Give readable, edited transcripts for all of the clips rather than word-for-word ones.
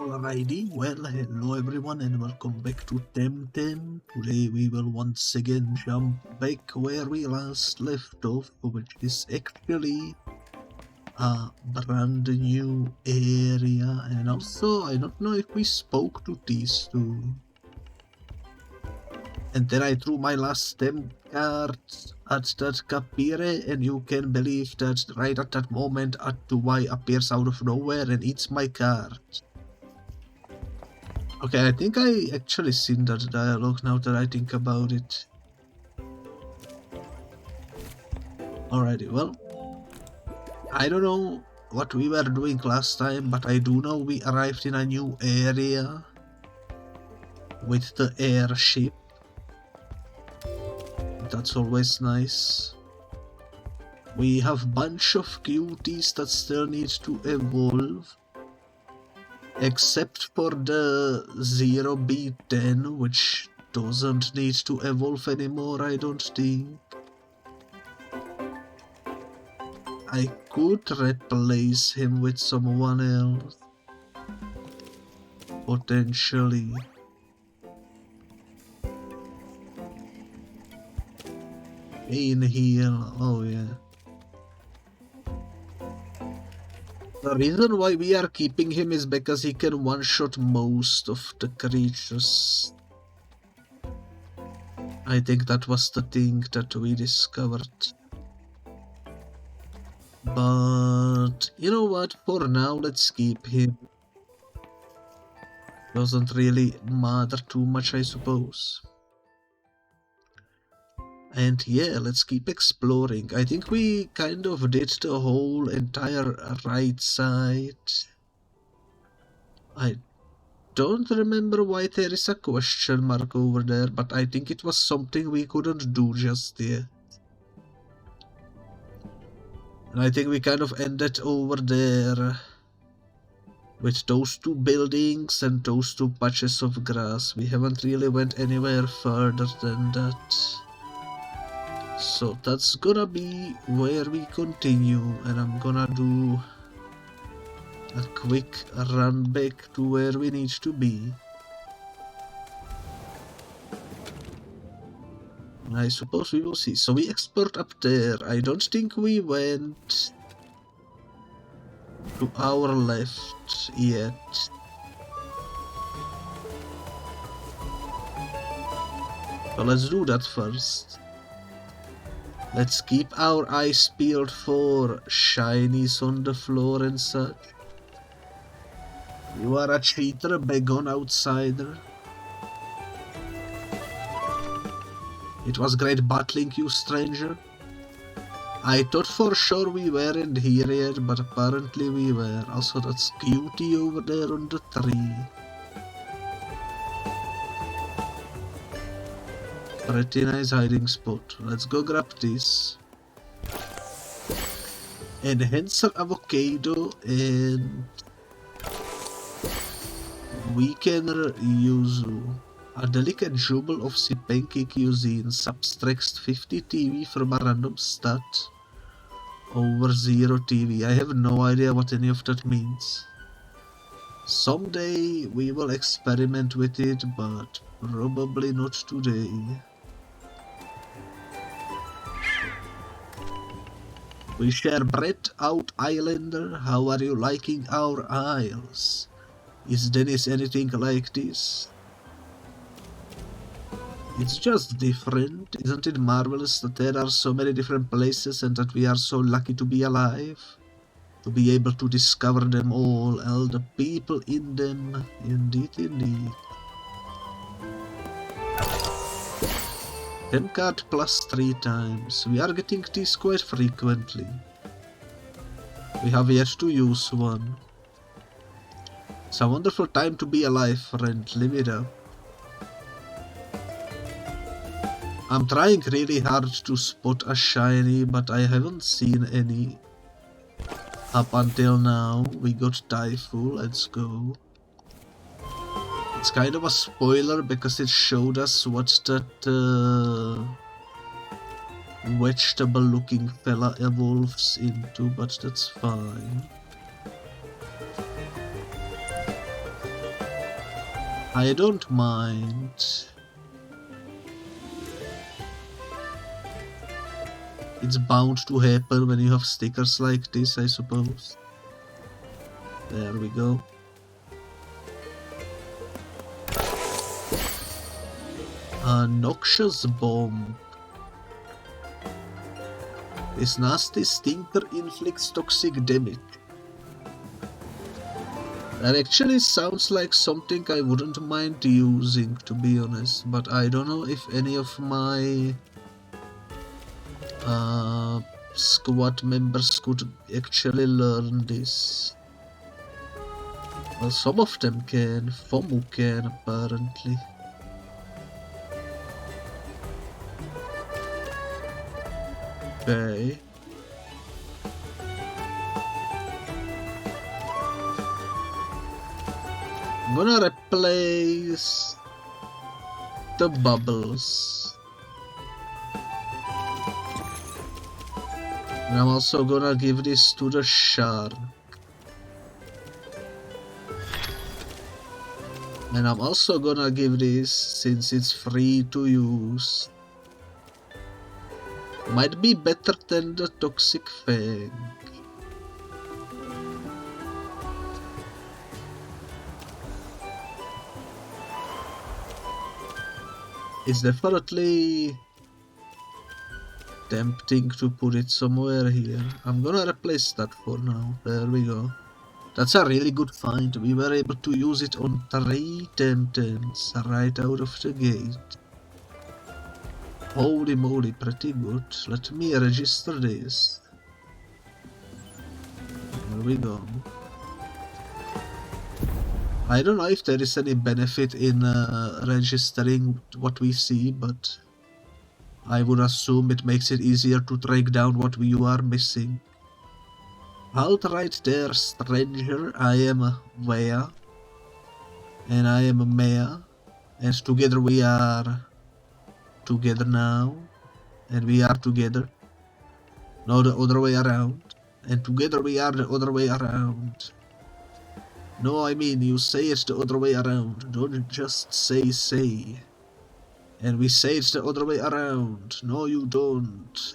Alrighty, well, hello everyone and welcome back to Temtem. Today we will once again jump back where we last left off, which is actually a brand new area. And also, I don't know if we spoke to these two. And then I threw my last stem cards at that Kapire, and you can believe that right at that moment a 2Y appears out of nowhere and eats my card. Okay, I think I actually seen that dialogue now that I think about it. Alrighty, well, I don't know what we were doing last time, but I do know we arrived in a new area with the airship. That's always nice. We have bunch of cuties that still need to evolve. Except for the 0B10, which doesn't need to evolve anymore, I don't think. I could replace him with someone else. Potentially. In here, oh yeah. The reason why we are keeping him is because he can one-shot most of the creatures. I think that was the thing that we discovered. But, you know what, for now let's keep him. Doesn't really matter too much, I suppose. And yeah, let's keep exploring. I think we kind of did the whole entire right side. I don't remember why there is a question mark over there, but I think it was something we couldn't do just yet. And I think we kind of ended over there with those two buildings and those two patches of grass. We haven't really went anywhere further than that. So that's gonna be where we continue, and I'm gonna do a quick run back to where we need to be. And I suppose we will see. So we explored up there. I don't think we went to our left yet. But let's do that first. Let's keep our eyes peeled for shinies on the floor and such. You are a cheater, begone outsider. It was great battling you, stranger. I thought for sure we weren't here yet, but apparently we were. Also, that's cutie over there on the tree. Pretty nice hiding spot. Let's go grab this. Enhancer avocado, and weakener yuzu. A delicate jewel of Sipenki cuisine subtracts 50 TV from a random stat over 0 TV. I have no idea what any of that means. Someday we will experiment with it, but probably not today. We share bread out, Islander. How are you liking our isles? Is Dennis anything like this? It's just different. Isn't it marvelous that there are so many different places and that we are so lucky to be alive? To be able to discover them all the people in them. Indeed, indeed. Card plus 3 times. We are getting these quite frequently. We have yet to use one. It's a wonderful time to be alive, friend. Live it up. I'm trying really hard to spot a shiny, but I haven't seen any up until now. We got Typhoon, let's go. It's kind of a spoiler because it showed us what that vegetable looking fella evolves into, but that's fine. I don't mind. It's bound to happen when you have stickers like this, I suppose. There we go. A noxious bomb. This nasty stinker inflicts toxic damage. That actually sounds like something I wouldn't mind using, to be honest, but I don't know if any of my squad members could actually learn this. Well, some of them can. Fomu can, apparently. Okay. I'm gonna replace the bubbles. And I'm also gonna give this to the shark. And I'm also gonna give this, since it's free to use. Might be better than the toxic fang. It's definitely tempting to put it somewhere here. I'm gonna replace that for now. There we go. That's a really good find. We were able to use it on 3 Temtems right out of the gate. Holy moly, pretty good. Let me register this. There we go. I don't know if there is any benefit in registering what we see, but I would assume it makes it easier to track down what you are missing. Halt right there, stranger. I am Vea. And I am Mea. And together we are together now. And we are together. No, the other way around. And together we are the other way around. No, I mean, you say it the other way around. Don't just say. And we say it the other way around. No, you don't.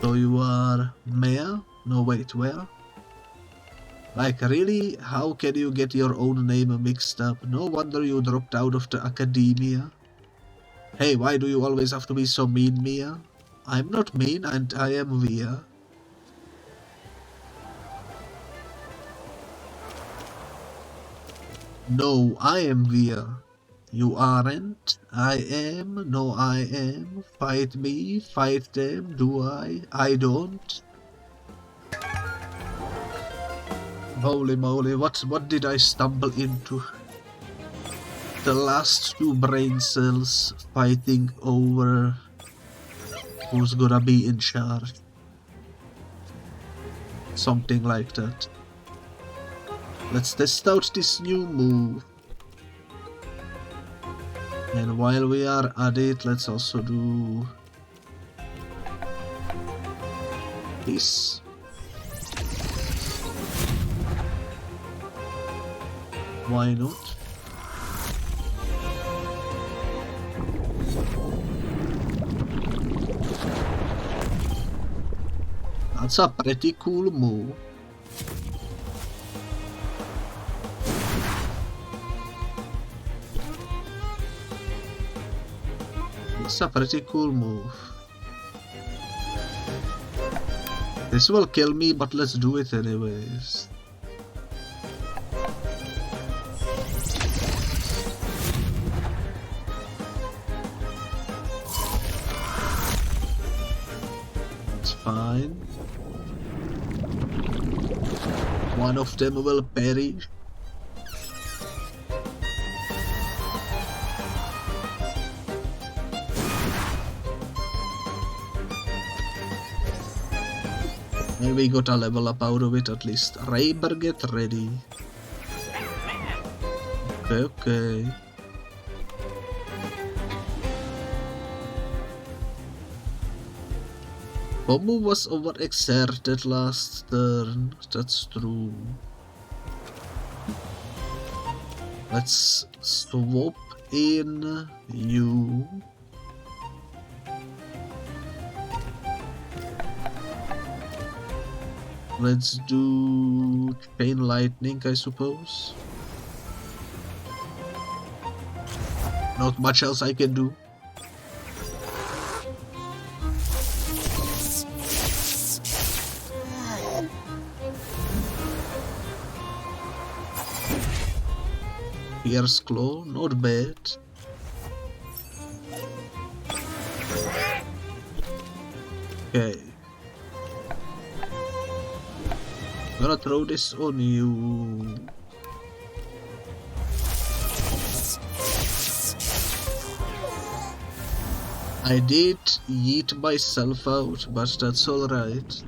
So you are Mea? No, wait, where? Like, really? How can you get your own name mixed up? No wonder you dropped out of the academia. Hey, why do you always have to be so mean, Mia? I'm not mean, and I am Via. No, I am Via. You aren't. I am. No, I am. Fight me. Fight them. Do I? I don't. Holy moly, what did I stumble into? The last 2 brain cells fighting over who's gonna be in charge. Something like that. Let's test out this new move. And while we are at it, let's also do this. Why not? That's a pretty cool move. It's a pretty cool move. This will kill me, but let's do it anyways. It's fine. One of them will perish. And we got a level up out of it at least. Raber, get ready. Okay. Pomu was overexerted last turn, that's true. Let's swap in you. Let's do chain lightning, I suppose. Not much else I can do. Pierce Claw, not bad. Okay. I'm gonna throw this on you. I did yeet myself out, but that's alright.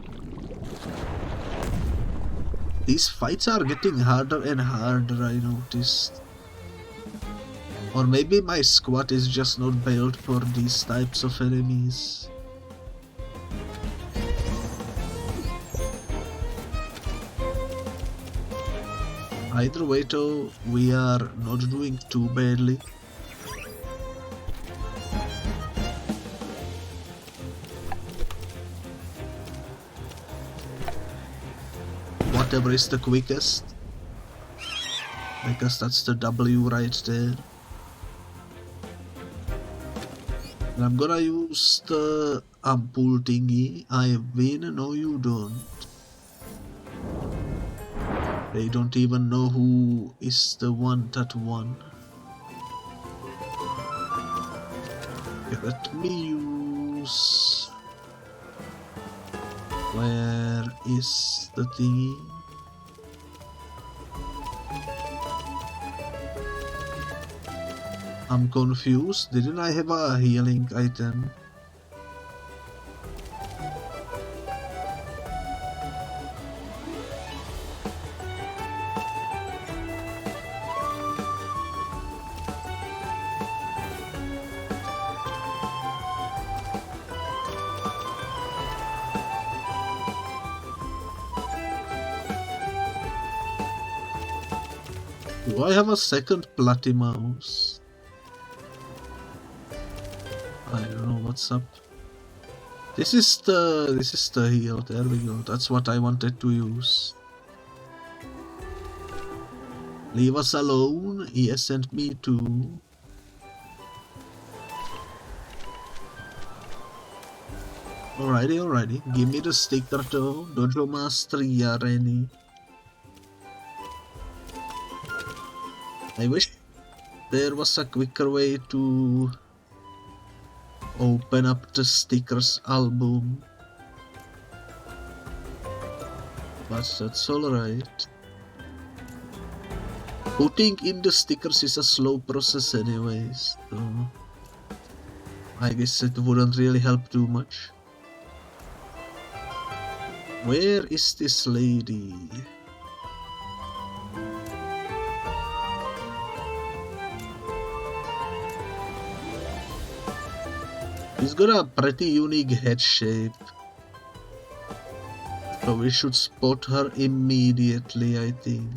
These fights are getting harder and harder, I noticed. Or maybe my squad is just not built for these types of enemies. Either way though, we are not doing too badly. Whatever is the quickest, because that's the W right there. And I'm gonna use the ampoule thingy. I win, no you don't. They don't even know who is the one that won. Okay, let me use... Where is the thingy? I'm confused. Didn't I have a healing item? Do I have a second Platimouse? I don't know what's up. This is the heal. There we go. That's what I wanted to use. Leave us alone. He sent me to. Alrighty. Give me the sticker though. Dojo Mastery Areni. I wish there was a quicker way to open up the stickers album, but that's alright. Putting in the stickers is a slow process anyways, so I guess it wouldn't really help too much. Where is this lady? He's got a pretty unique head shape, so we should spot her immediately, I think.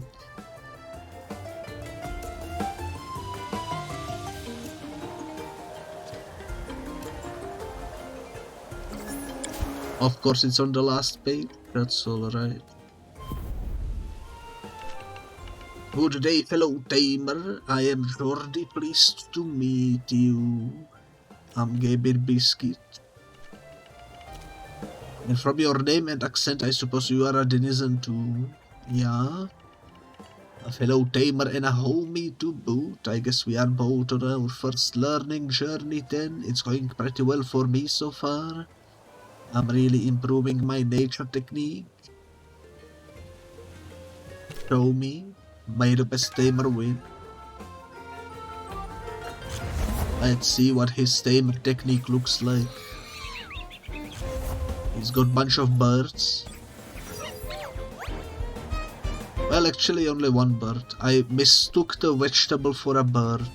Of course it's on the last page, that's alright. Good day fellow tamer, I am Jordi, pleased to meet you. I'm Gabir Biscuit. And from your name and accent, I suppose you are a denizen too. Yeah? A fellow tamer and a homie to boot. I guess we are both on our first learning journey then. It's going pretty well for me so far. I'm really improving my nature technique. Show me. May the best tamer win. Let's see what his tamer technique looks like. He's got a bunch of birds. Well, actually only one bird. I mistook the vegetable for a bird.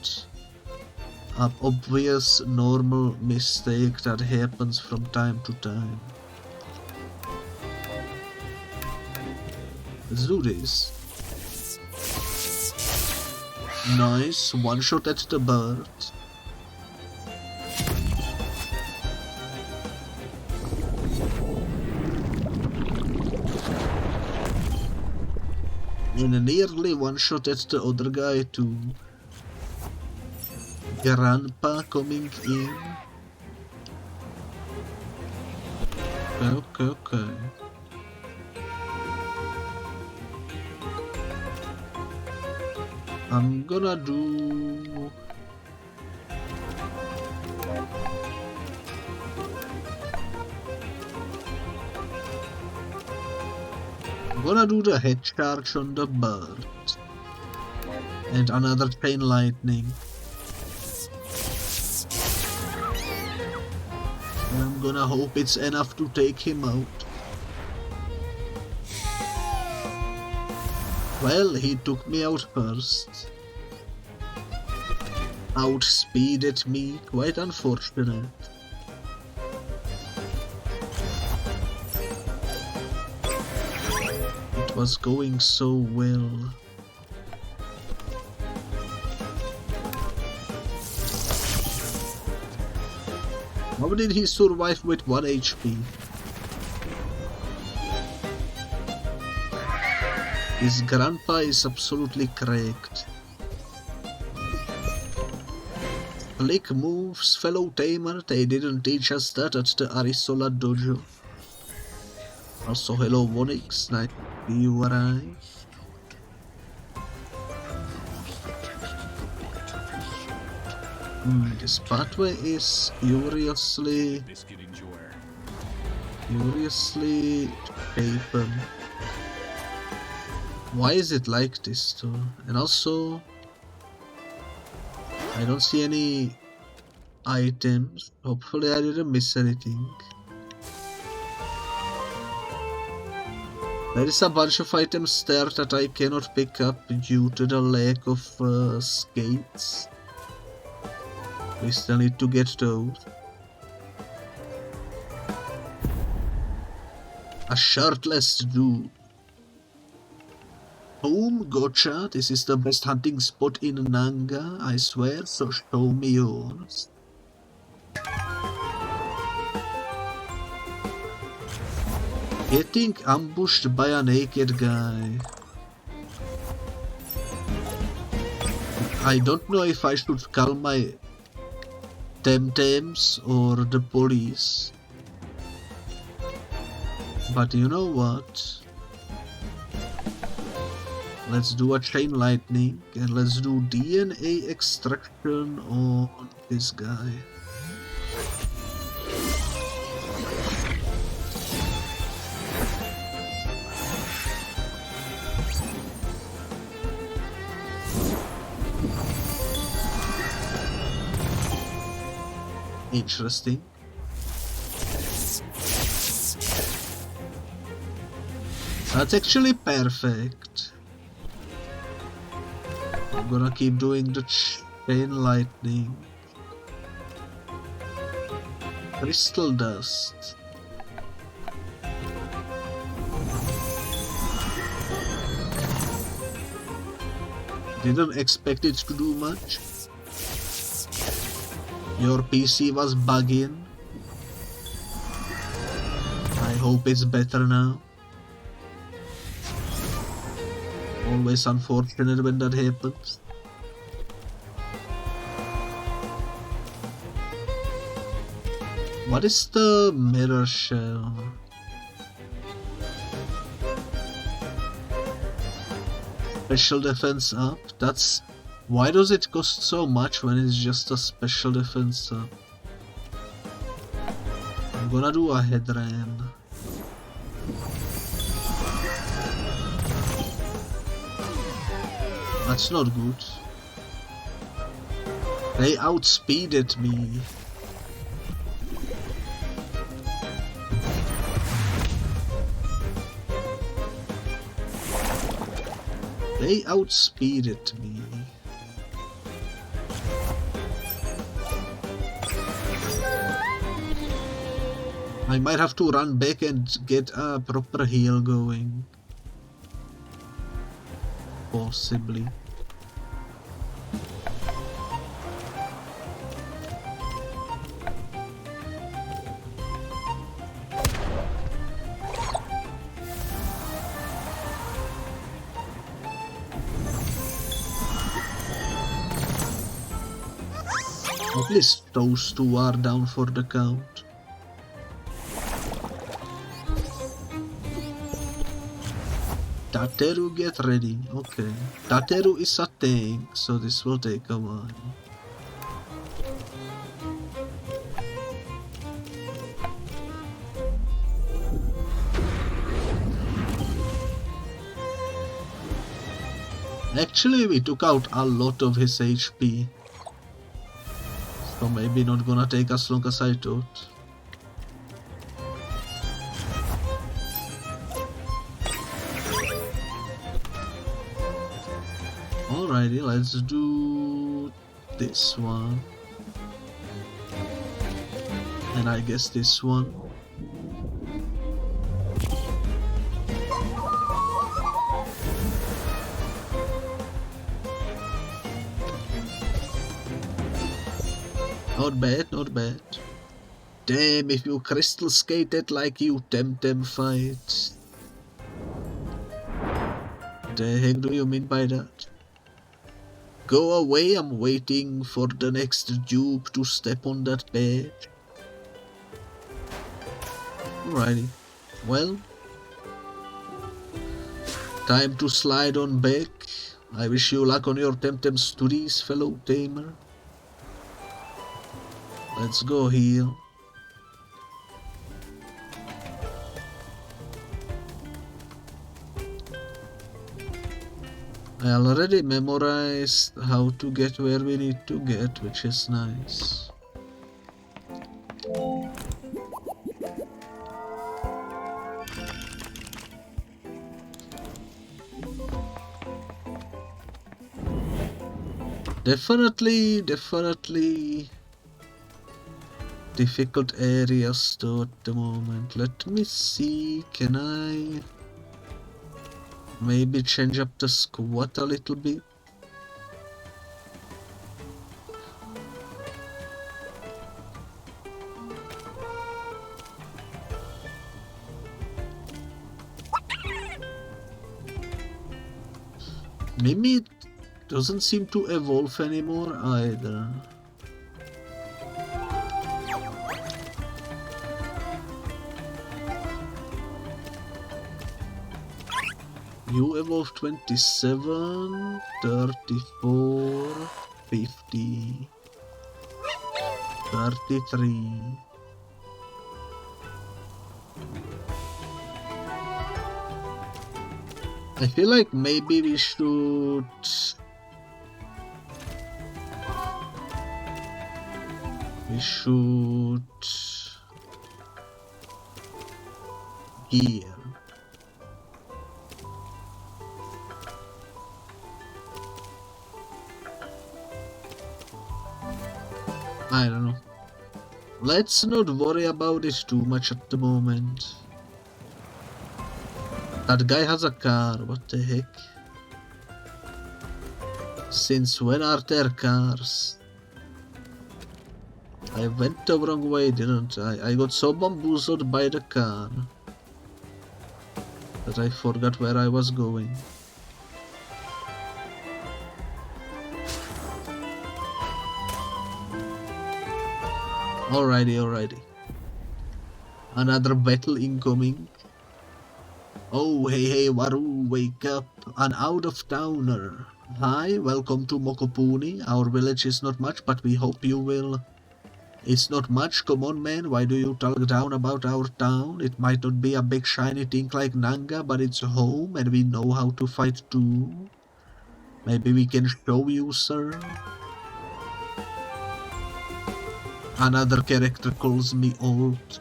An obvious normal mistake that happens from time to time. Let's do this. Nice, one shot at the bird. And nearly one shot at the other guy too. Grandpa coming in. Okay. I'm gonna do... I'm gonna do the head charge on the bird. And another chain lightning. And I'm gonna hope it's enough to take him out. Well, he took me out first. Outspeeded me, quite unfortunate. It was going so well. How did he survive with 1 HP? His grandpa is absolutely cracked. Flick moves, fellow tamer, they didn't teach us that at the Arzolath Dojo. Also hello Vonix, nice to see you arrive. This pathway is curiously shapen. Why is it like this though? And also, I don't see any items. Hopefully I didn't miss anything. There is a bunch of items there that I cannot pick up due to the lack of skates. We still need to get those. A shirtless dude. Boom, gotcha. This is the best hunting spot in Nanga, I swear, so show me yours. Getting ambushed by a naked guy. I don't know if I should call my Temtems or the police. But you know what? Let's do a chain lightning and let's do DNA extraction on this guy. Interesting. That's actually perfect. I'm gonna keep doing the chain lightning. Crystal dust. Didn't expect it to do much. Your PC was bugging. I hope it's better now. Always unfortunate when that happens. What is the mirror shell? Special defense up? That's... Why does it cost so much when it's just a special defense up? I'm gonna do a head ram. That's not good. They outspeeded me. They outspeeded me. I might have to run back and get a proper heal going. Possibly. At least those two are down for the count. Tateru, get ready. Okay. Tateru is a tank, so this will take a while. Actually, we took out a lot of his HP. So maybe not gonna take as long as I thought. Alrighty, let's do this one. And I guess this one. Not bad, not bad. Damn, if you crystal skated like you Temtem fight. The heck do you mean by that? Go away, I'm waiting for the next dupe to step on that bed. Alrighty, well. Time to slide on back. I wish you luck on your Temtem studies, fellow tamer. Let's go heal. I already memorized how to get where we need to get, which is nice. Definitely difficult areas though at the moment. Let me see, can I maybe change up the squat a little bit? Maybe it doesn't seem to evolve anymore either. You evolve 27, 34, 50, 33. I feel like maybe we should gear. I don't know. Let's not worry about it too much at the moment. That guy has a car, what the heck? Since when are there cars? I went the wrong way, didn't I? I got so bamboozled by the car that I forgot where I was going. Alrighty. Another battle incoming. Oh, hey, Waru, wake up. An out-of-towner. Hi, welcome to Mokupuni. Our village is not much, but we hope you will. It's not much, come on man, why do you talk down about our town? It might not be a big shiny thing like Nanga, but it's home and we know how to fight too. Maybe we can show you, sir. Another character calls me old.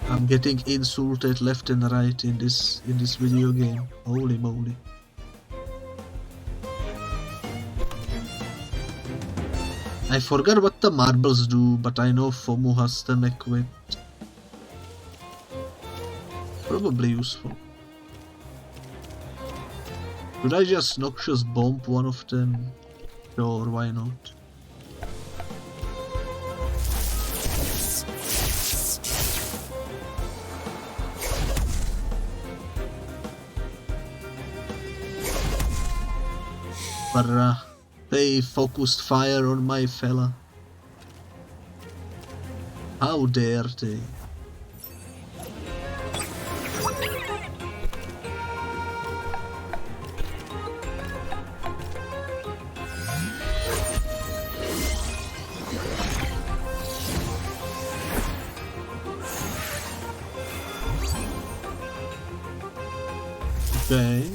I'm getting insulted left and right in this video game. Holy moly. I forgot what the marbles do, but I know Fomu has them equipped. Probably useful. Could I just noxious bomb one of them? Sure, why not? Bruh. They focused fire on my fella. How dare they? Okay.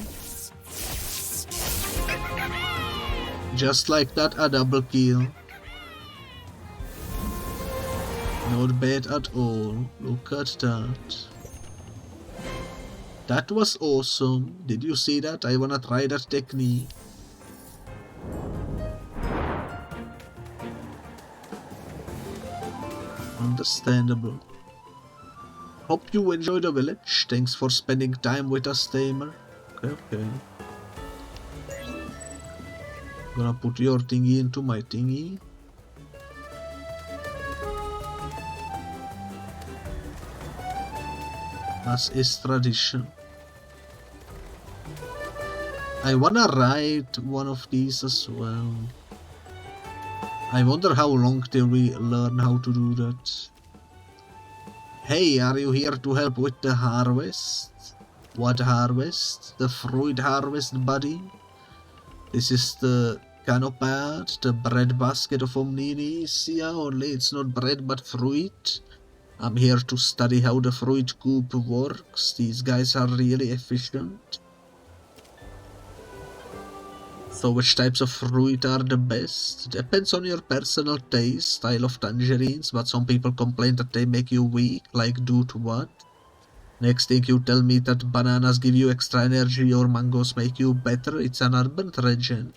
Just like that, a double kill. Not bad at all. Look at that. That was awesome. Did you see that? I wanna try that technique. Understandable. Hope you enjoy the village. Thanks for spending time with us, Tamer. Okay. Gonna put your thingy into my thingy. As is tradition. I wanna ride one of these as well. I wonder how long till we learn how to do that. Hey, are you here to help with the harvest? What harvest? The Vroid harvest, buddy? This is the canopad, the bread basket of Omnisia, only it's not bread but fruit. I'm here to study how the Vroid coop works. These guys are really efficient. So which types of fruit are the best? Depends on your personal taste. Style of tangerines, but some people complain that they make you weak, like due to what? Next thing you tell me that bananas give you extra energy or mangoes make you better, it's an urban legend.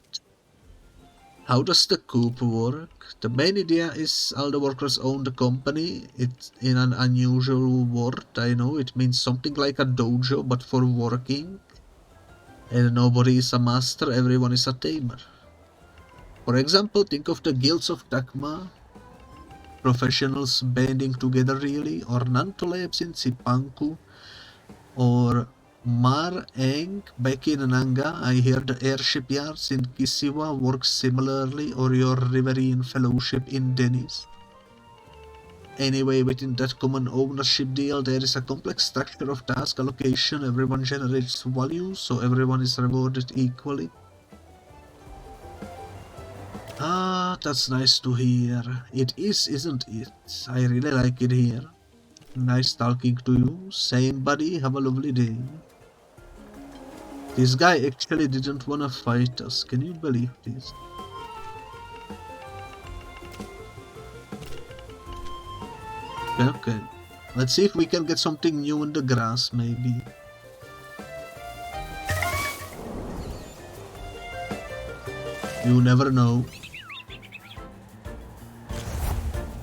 How does the coop work? The main idea is all the workers own the company. It's in an unusual word, I know. It means something like a dojo, but for working. And nobody is a master, everyone is a tamer. For example, think of the guilds of Takma, professionals banding together really, or Nantolabs in Sipanku, or Mar Eng back in Nanga. I hear the airship yards in Kisiwa work similarly, or your Riverine Fellowship in Denis. Anyway, within that common ownership deal, there is a complex structure of task allocation. Everyone generates value, so everyone is rewarded equally. Ah, that's nice to hear. It is, isn't it? I really like it here. Nice talking to you. Same, buddy. Have a lovely day. This guy actually didn't wanna fight us. Can you believe this? Okay. Let's see if we can get something new in the grass, maybe. You never know.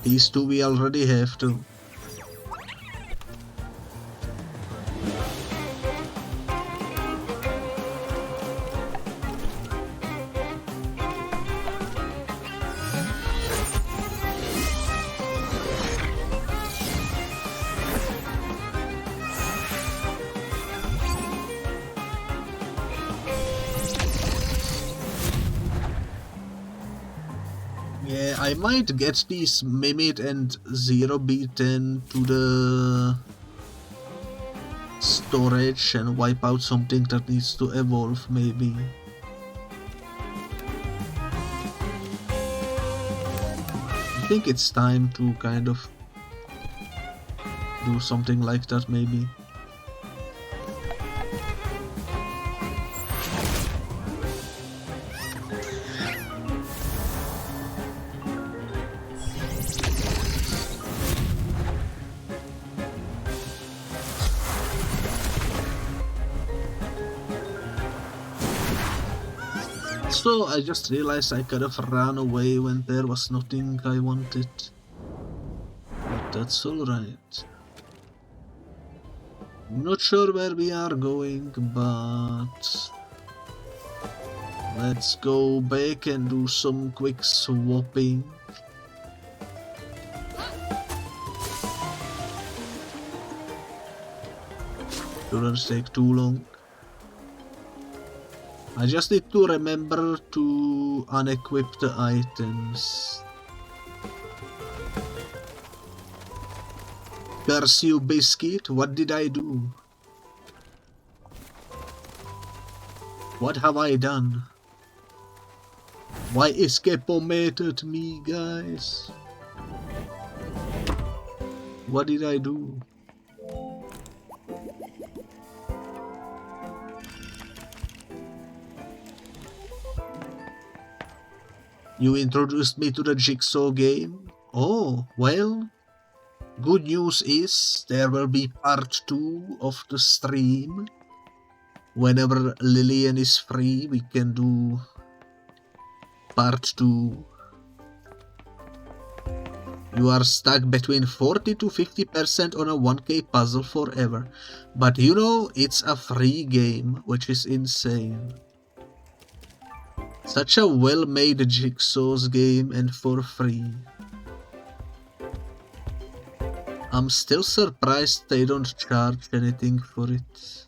These two we already have to. Yeah, I might get these Mimit and Zero B10 to the storage and wipe out something that needs to evolve, maybe. I think it's time to kind of do something like that, maybe. So I just realized I could have run away when there was nothing I wanted. But that's alright. I'm not sure where we are going, but let's go back and do some quick swapping. Shouldn't take too long. I just need to remember to unequip the items. Curse you, Biscuit, what did I do? What have I done? Why escapomated me, guys? What did I do? You introduced me to the Jigsaw game? Oh, well, good news is there will be part 2 of the stream. Whenever Lillian is free, we can do part 2. You are stuck between 40 to 50% on a 1k puzzle forever. But you know, it's a free game, which is insane. Such a well-made Jigsaw's game and for free. I'm still surprised they don't charge anything for it.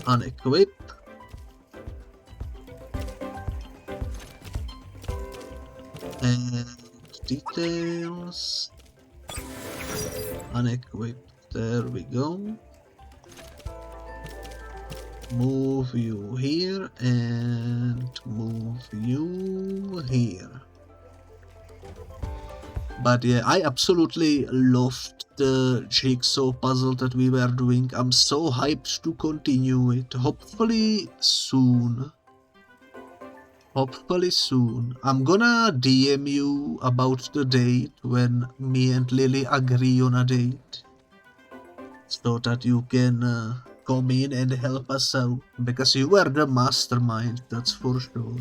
Unequip. And details. Unequip. There we go. Move you here and move you here. But yeah, I absolutely loved the jigsaw puzzle that we were doing. I'm so hyped to continue it. Hopefully soon. Hopefully soon. I'm gonna DM you about the date when me and Lily agree on a date. So that you can come in and help us out. Because you are the mastermind, that's for sure.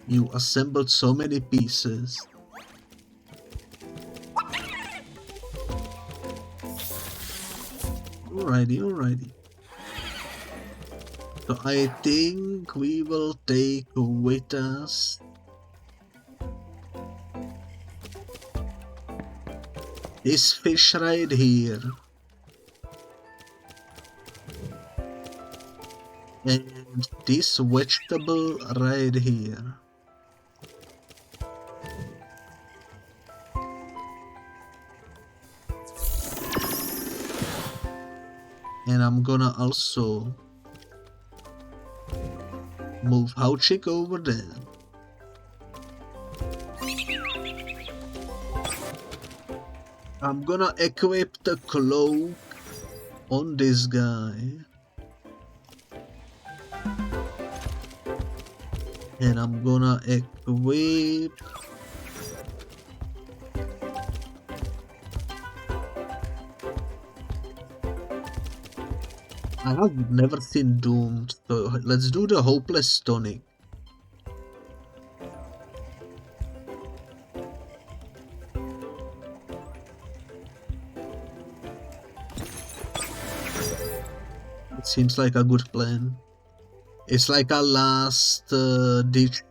You assembled so many pieces. Alrighty, alrighty. So I think we will take with us this fish right here. And this vegetable right here. And I'm gonna also move Hauchik over there. I'm gonna equip the cloak on this guy. And I'm gonna equip I have never seen Doomed, so let's do the Hopeless Tonic. It seems like a good plan. It's like a last ditch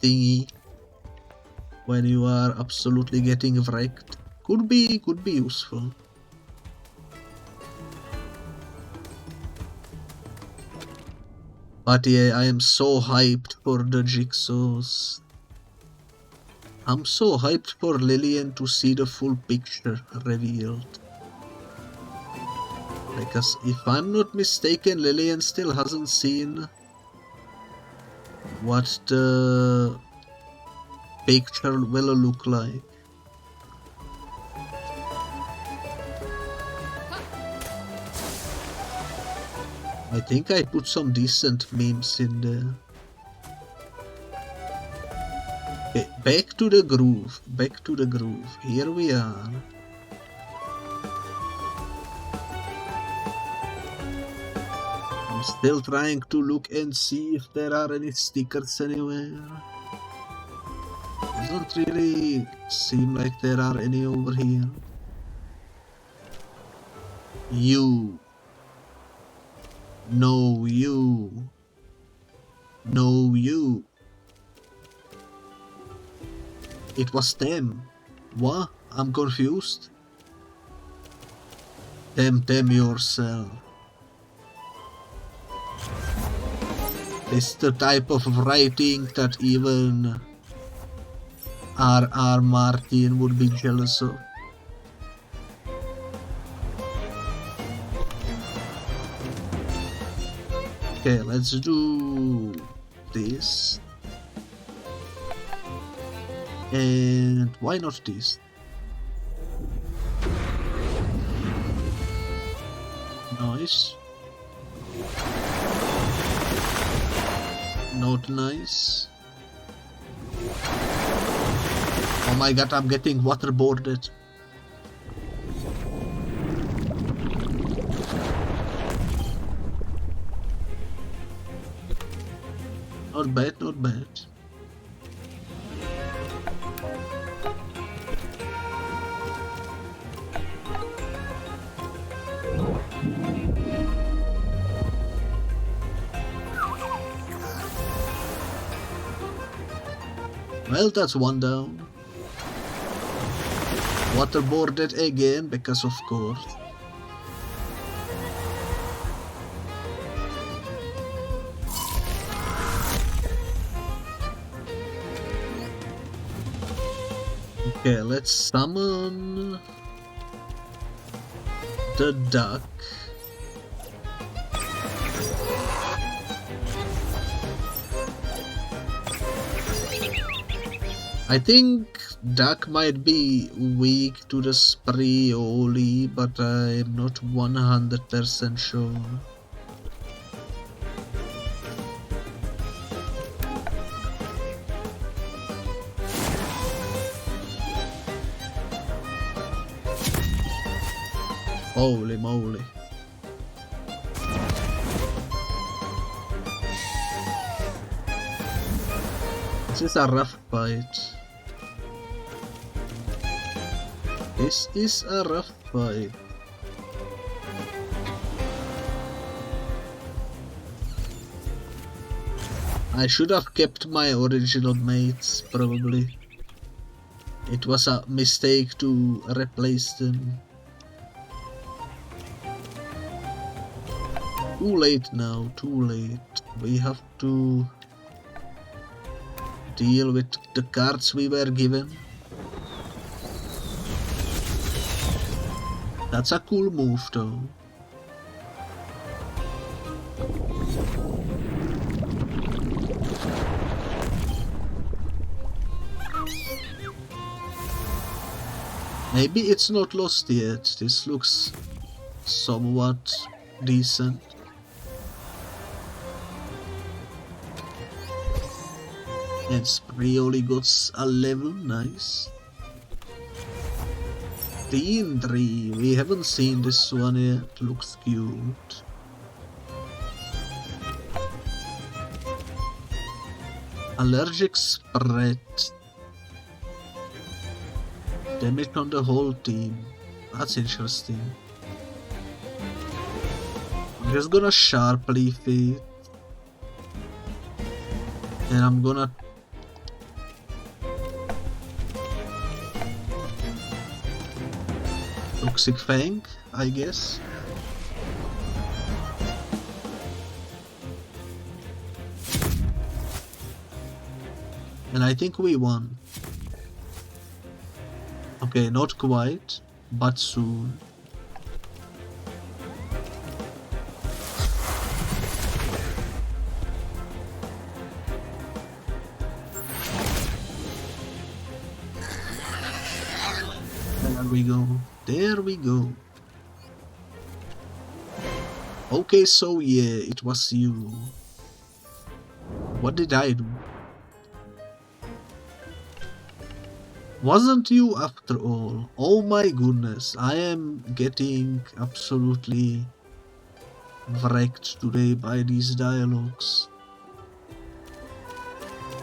thingy when you are absolutely getting wrecked. Could be useful. But yeah, I am so hyped for the jigsaws. I'm so hyped for Lillian to see the full picture revealed. Because if I'm not mistaken, Lillian still hasn't seen what the picture will look like. I think I put some decent memes in there. Okay, back to the groove, back to the groove. Here we are. I'm still trying to look and see if there are any stickers anywhere. Doesn't really seem like there are any over here. You. No, you. No, you. It was them. What? I'm confused. Temtem yourself. It's the type of writing that even R.R. Martin would be jealous of. Okay, let's do this. And why not this? Nice. Not nice. Oh my god, I'm getting waterboarded. Not bad, not bad. Well, that's one down. Waterboarded again, because of course. Okay, let's summon the duck. I think duck might be weak to the Spreoli, but I'm not 100% sure. Holy moly. This is a rough fight. This is a rough fight. I should have kept my original mates, probably. It was a mistake to replace them. Too late now, too late. We have to deal with the cards we were given. That's a cool move though. Maybe it's not lost yet. This looks somewhat decent. And Spreoli got a level, nice. Tindri, we haven't seen this one yet, looks cute. Allergic spread. Damage on the whole team. That's interesting. I'm just gonna sharp leaf it. And I'm gonna Toxic Fang, I guess. And I think we won. Okay, not quite, but soon. There we go. There we go. Okay, so yeah, it was you. What did I do? Wasn't you after all? Oh my goodness, I am getting absolutely wrecked today by these dialogues.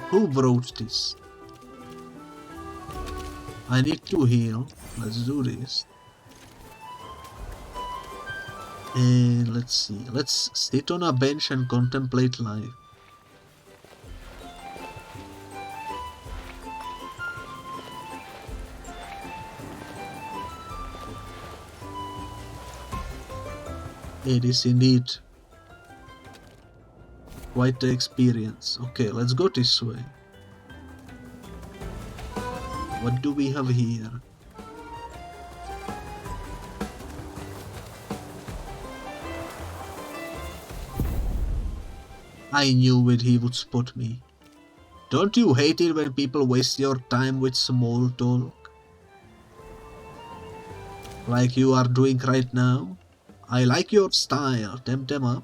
Who wrote this? I need to heal. Let's do this. And let's see. Let's sit on a bench and contemplate life. It is indeed quite the experience. Okay, let's go this way. What do we have here? I knew it, he would spot me. Don't you hate it when people waste your time with small talk? Like you are doing right now? I like your style, Temtem up.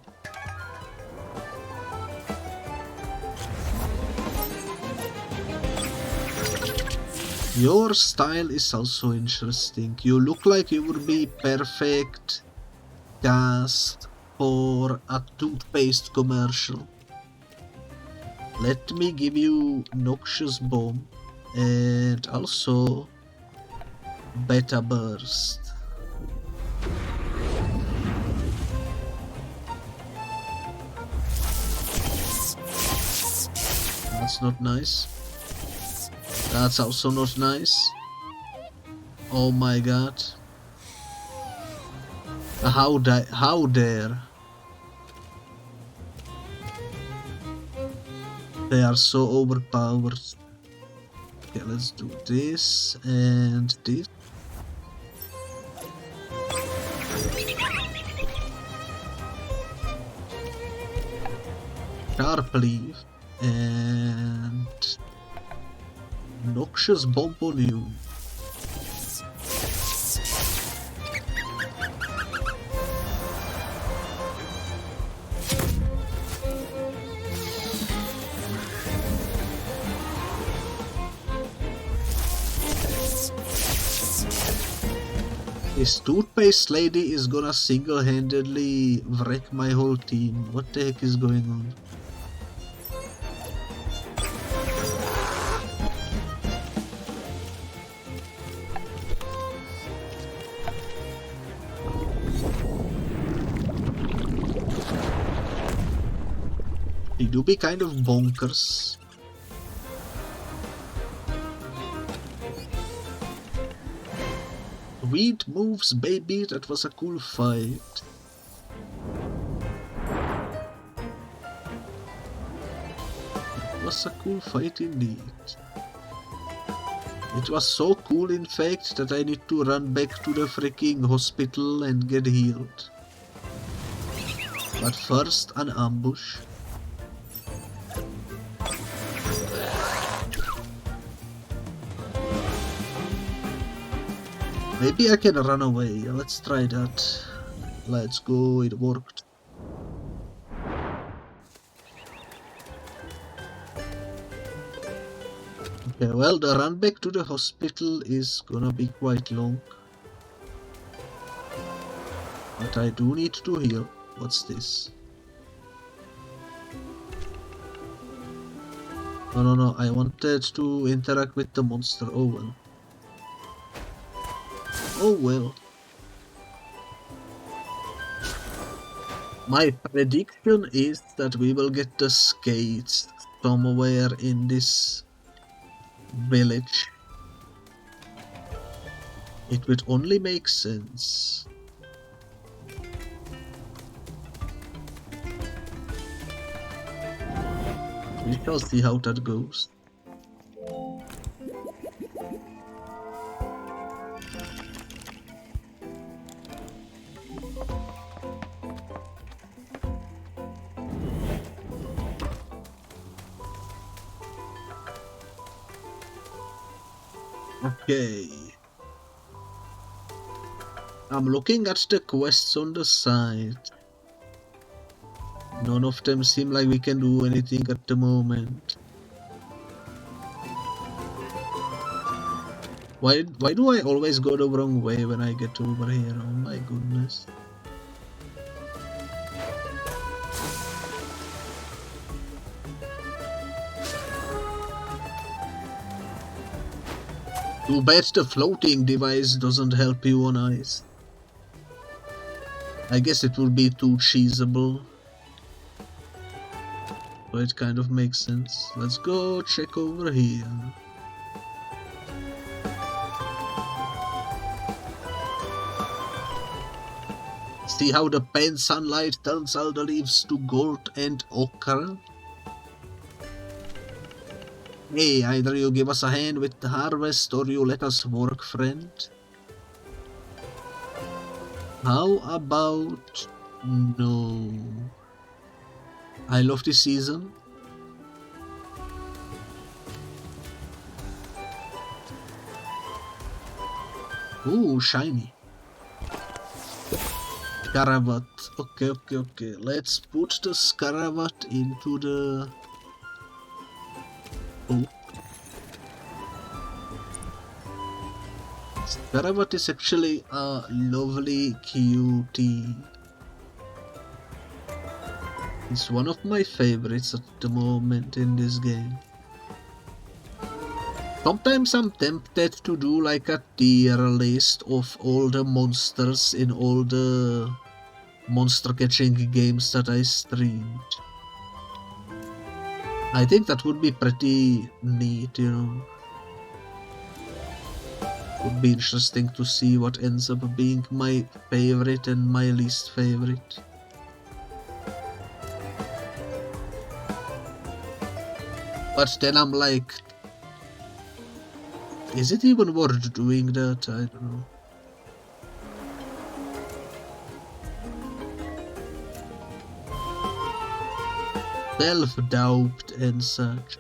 Your style is also interesting. You look like you would be perfect cast for a toothpaste commercial. Let me give you Noxious Bomb and also Beta Burst. That's not nice. That's also not nice. Oh my god. How dare. They are so overpowered. Okay, let's do this and this. Sharp Leaf and Noxious Bomb on you. This toothpaste lady is gonna single-handedly wreck my whole team. What the heck is going on? They do be kind of bonkers. Sweet moves, baby, that was a cool fight. It was a cool fight indeed. It was so cool in fact that I need to run back to the freaking hospital and get healed. But first an ambush. Maybe I can run away. Let's try that. Let's go, it worked. Okay, well, the run back to the hospital is gonna be quite long. But I do need to heal. What's this? No, I wanted to interact with the monster. Oh well. Oh well. My prediction is that we will get the skates somewhere in this village. It would only make sense. We shall see how that goes. Okay. I'm looking at the quests on the side. None of them seem like we can do anything at the moment. Why do I always go the wrong way when I get over here? Oh my goodness. Too bad the floating device doesn't help you on ice. I guess it would be too cheesable. So it kind of makes sense. Let's go check over here. See how the paint sunlight turns all the leaves to gold and ochre? Hey, either you give us a hand with the harvest or you let us work, friend. How about no? I love this season. Ooh, shiny. Scarabat. Okay. Let's put the Scarabat into the... Oh. Scarabat is actually a lovely cutie. It's one of my favorites at the moment in this game. Sometimes I'm tempted to do like a tier list of all the monsters in all the monster catching games that I streamed. I think that would be pretty neat, you know. Would be interesting to see what ends up being my favorite and my least favorite. But then I'm like, is it even worth doing that? I don't know. Self-doubt and such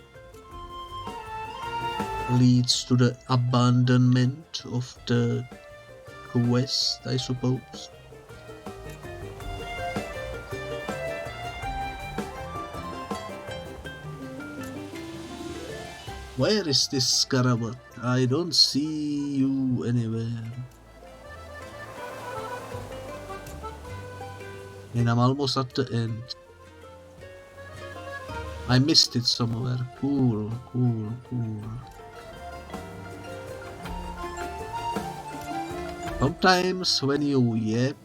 leads to the abandonment of the quest, I suppose. Where is this Scarabat? I don't see you anywhere. And I'm almost at the end. I missed it somewhere. Cool. Sometimes when you yap,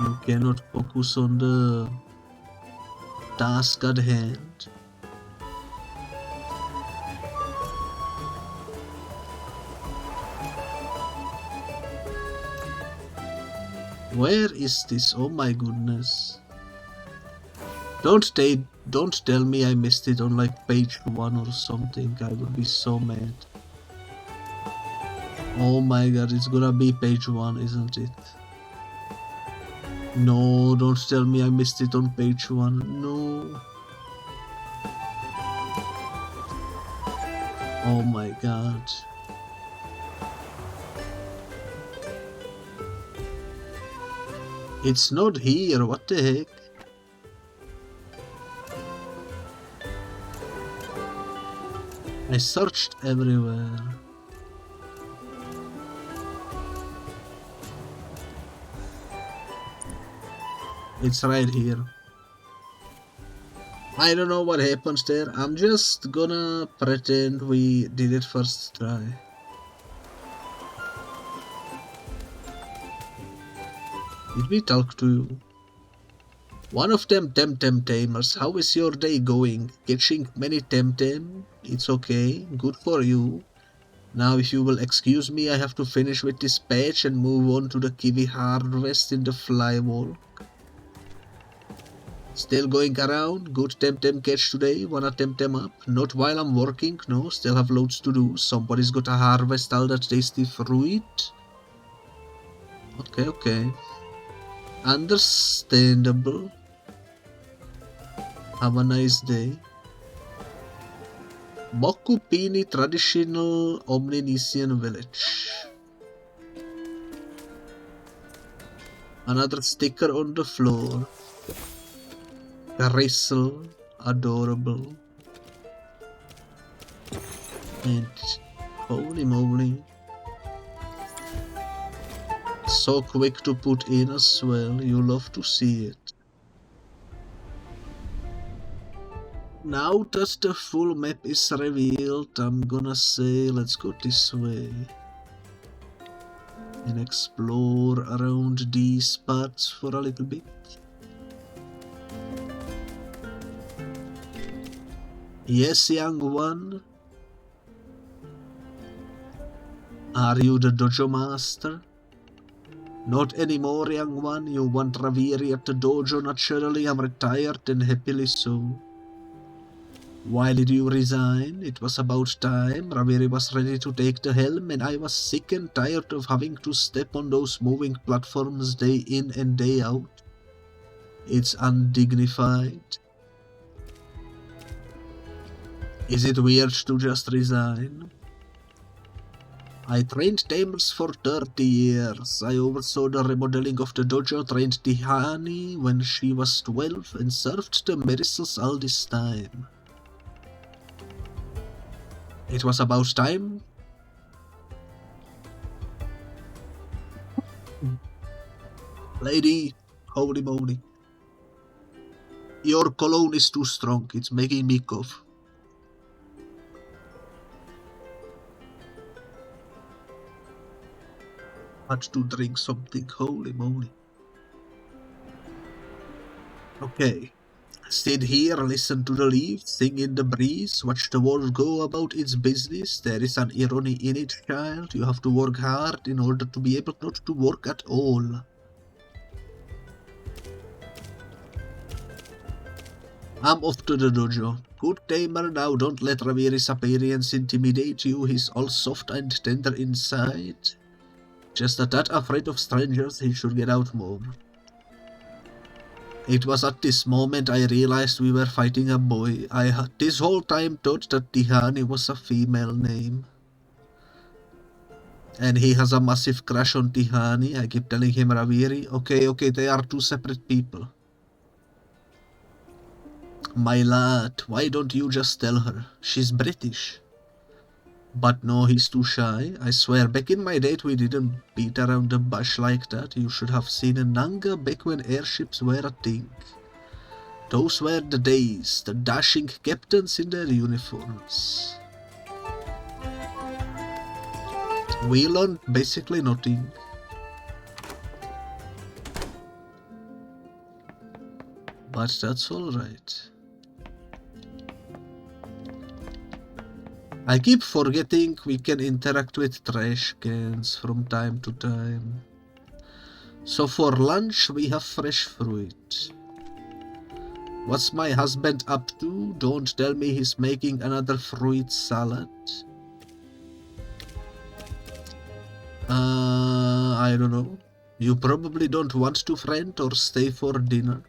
you cannot focus on the task at hand. Where is this? Oh my goodness. Don't tell me I missed it on like page 1 or something. I would be so mad. Oh my god, it's gonna be page 1, isn't it? No, don't tell me I missed it on page 1. No. Oh my god. It's not here, what the heck? I searched everywhere. It's right here. I don't know what happens there. I'm just gonna pretend we did it first try. Did we talk to you? One of them Temtem tamers. How is your day going? Catching many Temtem? It's okay. Good for you. Now if you will excuse me, I have to finish with this patch and move on to the kiwi harvest in the flywall. Still going around? Good Temtem catch today? Wanna Temtem up? Not while I'm working, no, still have loads to do. Somebody's gotta harvest all that tasty fruit. Okay. Understandable. Have a nice day. Mokupuni traditional Omninesian village. Another sticker on the floor. Caressel, adorable. And holy moly. So quick to put in as well, you love to see it. Now that the full map is revealed, I'm gonna say let's go this way and explore around these parts for a little bit. Yes, young one. Are you the dojo master? Not anymore, young one. You want Raviri at the dojo naturally. I'm retired and happily so. Why did you resign? It was about time. Raviri was ready to take the helm, and I was sick and tired of having to step on those moving platforms day in and day out. It's undignified. Is it weird to just resign? I trained tamers for 30 years. I oversaw the remodeling of the dojo, trained Tihani when she was 12, and served the Marisals all this time. It was about time. Lady, holy moly. Your cologne is too strong, it's making me cough. Had to drink something, holy moly. Okay. Sit here, listen to the leaves, sing in the breeze, watch the world go about its business. There is an irony in it, child. You have to work hard in order to be able not to work at all. I'm off to the dojo. Good tamer now, don't let Raviri's appearance intimidate you. He's all soft and tender inside. Just a tad afraid of strangers, he should get out more. It was at this moment I realized we were fighting a boy. I had this whole time thought that Tihani was a female name. And he has a massive crush on Tihani. I keep telling him Raviri. Okay, they are two separate people. My lad, why don't you just tell her? She's British. But no, he's too shy. I swear, back in my day we didn't beat around the bush like that. You should have seen a Nanga back when airships were a thing. Those were the days, the dashing captains in their uniforms. We learned basically nothing. But that's alright. I keep forgetting we can interact with trash cans from time to time. So for lunch we have fresh fruit. What's my husband up to? Don't tell me he's making another fruit salad. I don't know. You probably don't want to friend or stay for dinner.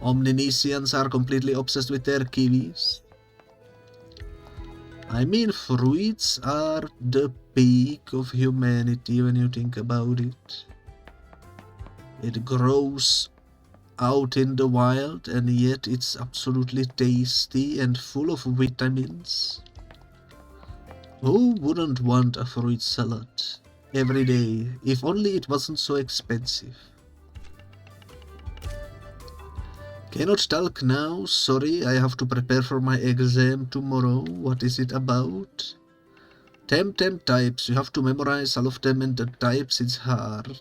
Omninesians are completely obsessed with their kiwis. I mean, fruits are the peak of humanity when you think about it. It grows out in the wild and yet it's absolutely tasty and full of vitamins. Who wouldn't want a fruit salad every day, if only it wasn't so expensive? Cannot talk now, sorry, I have to prepare for my exam tomorrow. What is it about? Temtem types, you have to memorize all of them and the types, it's hard.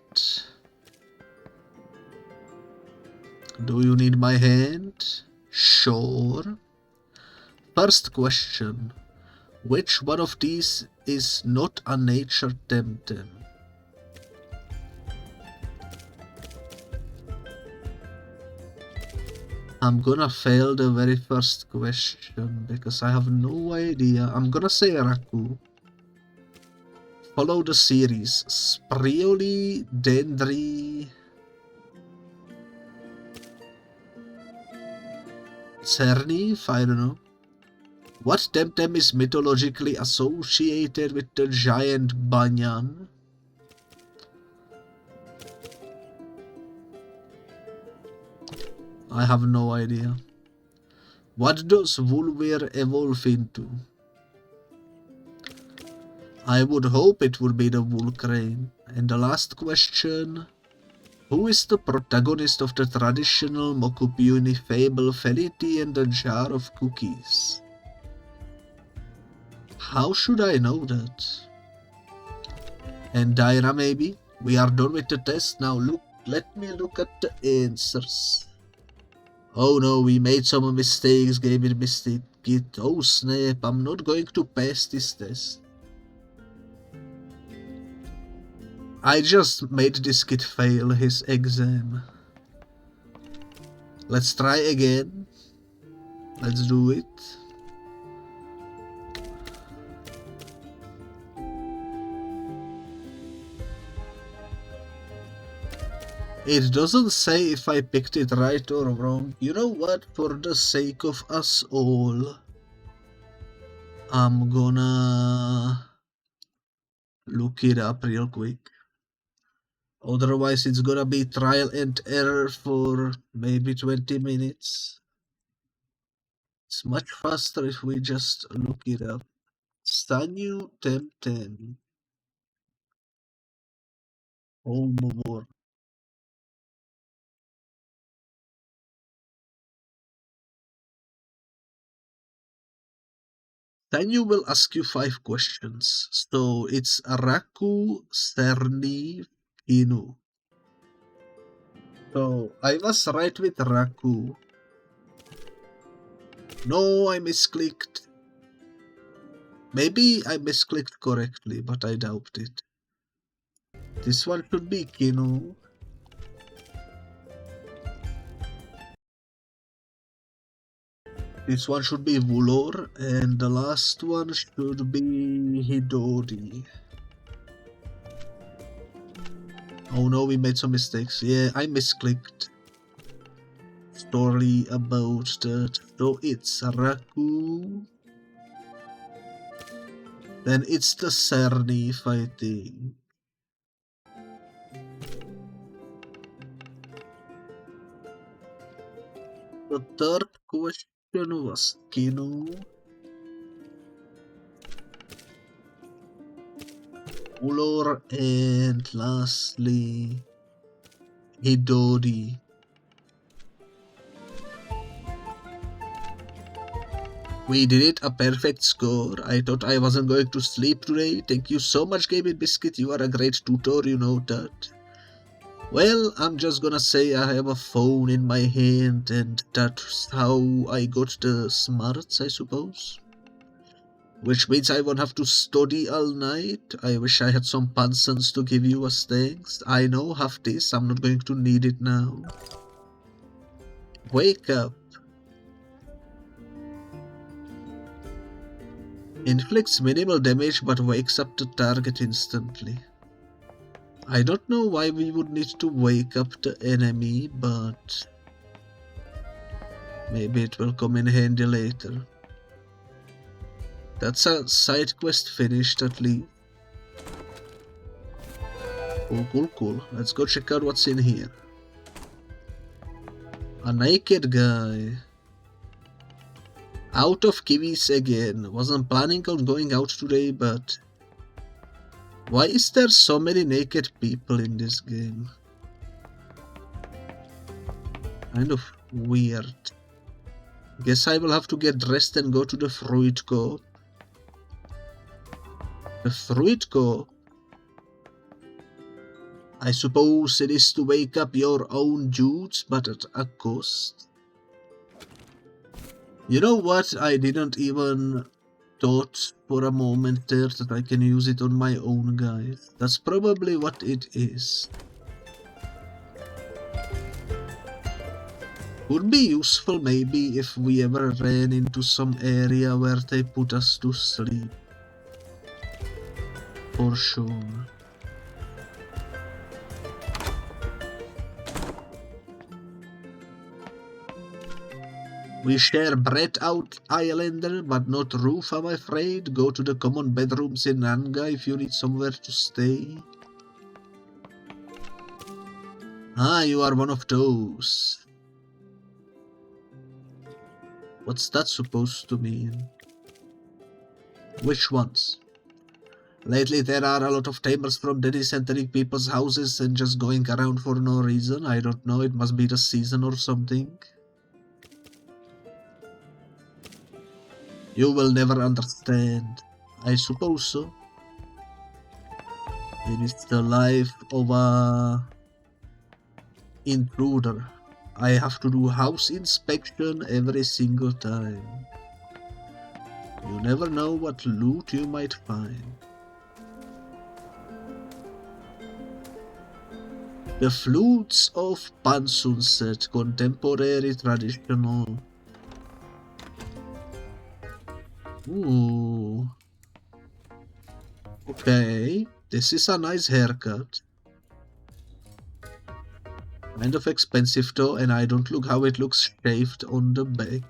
Do you need my hand? Sure. First question. Which one of these is not a nature Temtem? I'm gonna fail the very first question because I have no idea. I'm gonna say Raku. Follow the series. Sprioli, Dendri, Cernif, I don't know. What Temtem is mythologically associated with the giant banyan? I have no idea. What does Vulvir evolve into? I would hope it would be the Vulcrane. And the last question. Who is the protagonist of the traditional Mokupuni fable Felity and the Jar of Cookies? How should I know that? And Daira maybe? We are done with the test now. Let me look at the answers. Oh no, we made some mistakes, gave it mistake. Oh snap, I'm not going to pass this test. I just made this kid fail his exam. Let's try again. Let's do it. It doesn't say if I picked it right or wrong. You know what? For the sake of us all, I'm gonna look it up real quick. Otherwise, it's gonna be trial and error for maybe 20 minutes. It's much faster if we just look it up. Sanyu Temtem. Home war. Sanyu will ask you 5 questions. So it's Raku, Cerny, Inu. So I was right with Raku. No, I misclicked. Maybe I misclicked correctly, but I doubt it. This one should be Kinu. This one should be Vulor, and the last one should be Hidori. Oh no, we made some mistakes. Yeah, I misclicked. Story about that. So it's Raku. Then it's the Cerny fighting. The third question was Kinu. Ulor, and lastly Hidori. We did it, a perfect score. I thought I wasn't going to sleep today. Thank you so much, Gaming Biscuit. You are a great tutor, you know that. Well, I'm just gonna say I have a phone in my hand, and that's how I got the smarts, I suppose. Which means I won't have to study all night. I wish I had some pansons to give you as thanks. I know, have this. I'm not going to need it now. Wake up. Inflicts minimal damage but wakes up the target instantly. I don't know why we would need to wake up the enemy, but maybe it will come in handy later. That's a side quest finished at least. Cool. Let's go check out what's in here. A naked guy. Out of kibis again. Wasn't planning on going out today, but why is there so many naked people in this game? Kind of weird. Guess I will have to get dressed and go to the Vroid Co. The Vroid Co. I suppose it is to wake up your own dudes, but at a cost. You know what? I didn't even thought for a moment there that I can use it on my own guys. That's probably what it is. Would be useful maybe if we ever ran into some area where they put us to sleep. For sure. We share bread out, Islander, but not roof, I'm afraid. Go to the common bedrooms in Nanga if you need somewhere to stay. Ah, you are one of those. What's that supposed to mean? Which ones? Lately there are a lot of tamers from Dennis entering people's houses and just going around for no reason. I don't know, it must be the season or something. You will never understand. I suppose so. It is the life of a intruder. I have to do house inspection every single time. You never know what loot you might find. The Flutes of Pansunset, contemporary traditional. Ooh. Okay, this is a nice haircut. Kind of expensive though, and I don't look how it looks shaved on the back.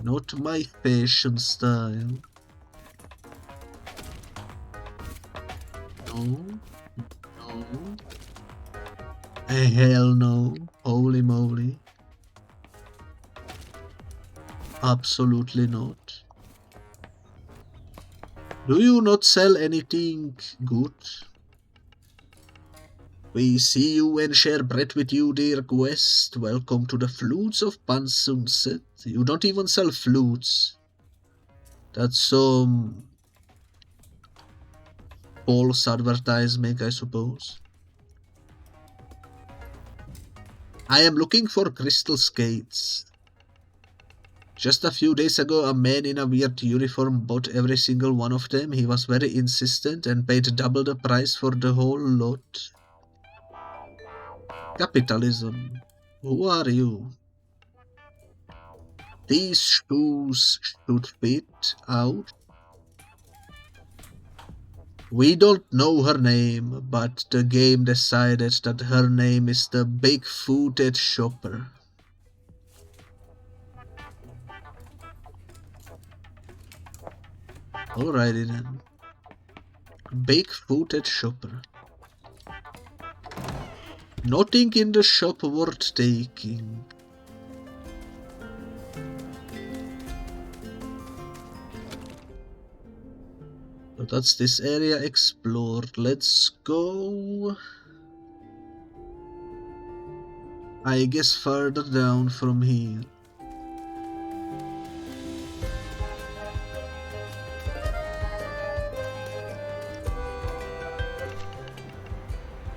Not my fashion style. No. No. Hell no. Holy moly. Absolutely not. Do you not sell anything good? We see you and share bread with you, dear guest. Welcome to the Flutes of Pansunset. You don't even sell flutes. That's some false advertisement, I suppose. I am looking for crystal skates. Just a few days ago, a man in a weird uniform bought every single one of them. He was very insistent and paid double the price for the whole lot. Capitalism. Who are you? These shoes should fit out. We don't know her name, but the game decided that her name is the Big-Footed Shopper. Alrighty then. Big-Footed Shopper. Nothing in the shop worth taking. So that's this area explored. Let's go. I guess further down from here.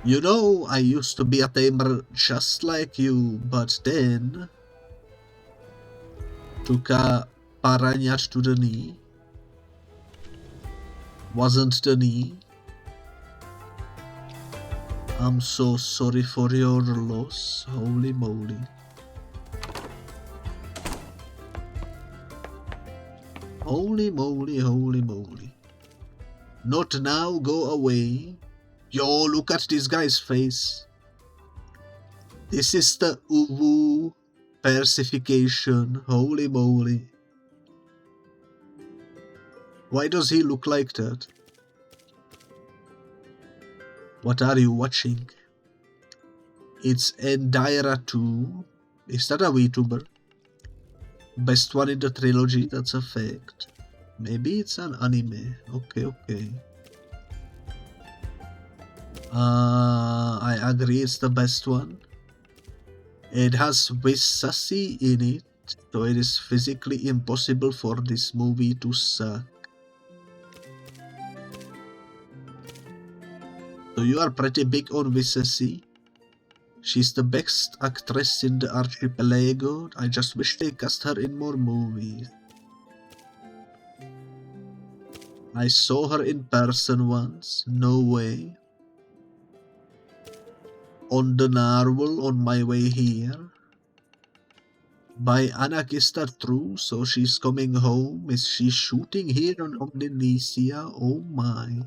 You know, I used to be a tamer just like you, but then took a paranyat to the knee. Wasn't the knee. I'm so sorry for your loss. Holy moly. Holy moly, holy moly. Not now, go away. Yo, look at this guy's face. This is the Uwu personification. Holy moly. Why does he look like that? What are you watching? It's Endaira 2. Is that a VTuber? Best one in the trilogy, that's a fact. Maybe it's an anime. Okay. I agree it's the best one. It has Visasi in it, so it is physically impossible for this movie to suck. So you are pretty big on Visasi. She's the best actress in the archipelago. I just wish they cast her in more movies. I saw her in person once. No way. On the narwhal on my way here. By Anak, is that true? So she's coming home. Is she shooting here on Omninesia? Oh my.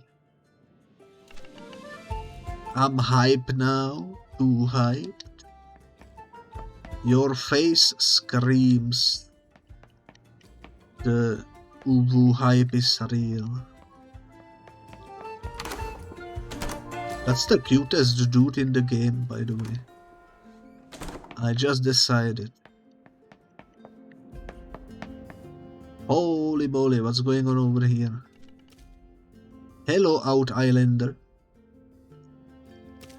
I'm hyped now. Too hyped. Your face screams. The Uwu hype is real. That's the cutest dude in the game, by the way. I just decided. Holy moly, what's going on over here? Hello, Out Islander.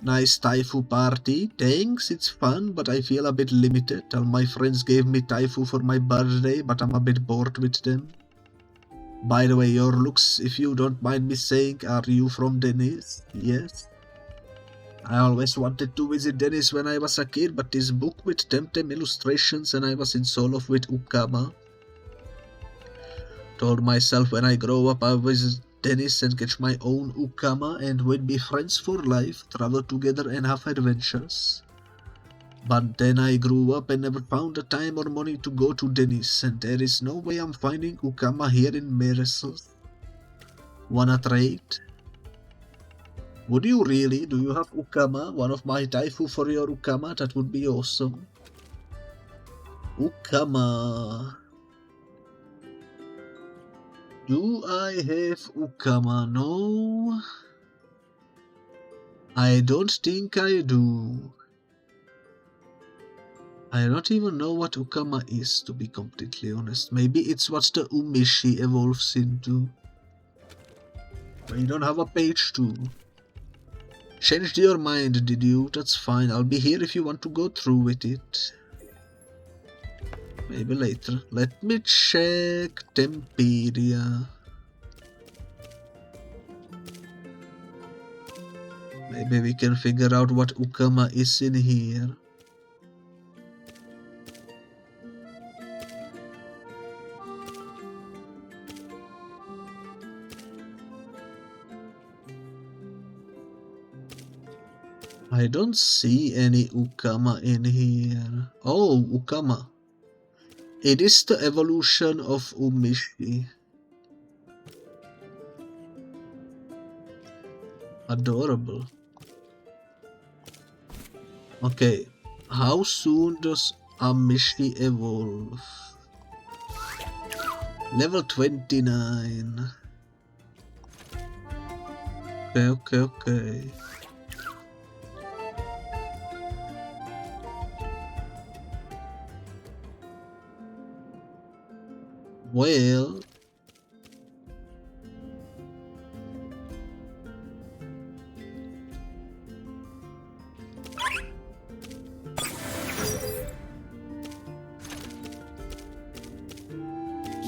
Nice Taifu party. Thanks, it's fun, but I feel a bit limited. All my friends gave me Taifu for my birthday, but I'm a bit bored with them. By the way, your looks, if you don't mind me saying, are you from Dennis? Yes. I always wanted to visit Dennis when I was a kid, but this book with Temtem illustrations and I was in so love with Ukama. Told myself when I grow up I'll visit Dennis and catch my own Ukama, and we'd be friends for life, travel together and have adventures. But then I grew up and never found the time or money to go to Dennis, and there is no way I'm finding Ukama here in Marisol. Wanna trade? Would you really? Do you have Ukama? One of my Taifu for your Ukama? That would be awesome. Ukama. Do I have Ukama? No. I don't think I do. I don't even know what Ukama is, to be completely honest. Maybe it's what the Umishi evolves into. But you don't have a page too. Changed your mind, did you? That's fine. I'll be here if you want to go through with it. Maybe later. Let me check Temperia. Maybe we can figure out what Ukama is in here. I don't see any Ukama in here. Oh, Ukama. It is the evolution of Umishi. Adorable. Okay, how soon does Umishi evolve? Level 29. Okay. Well,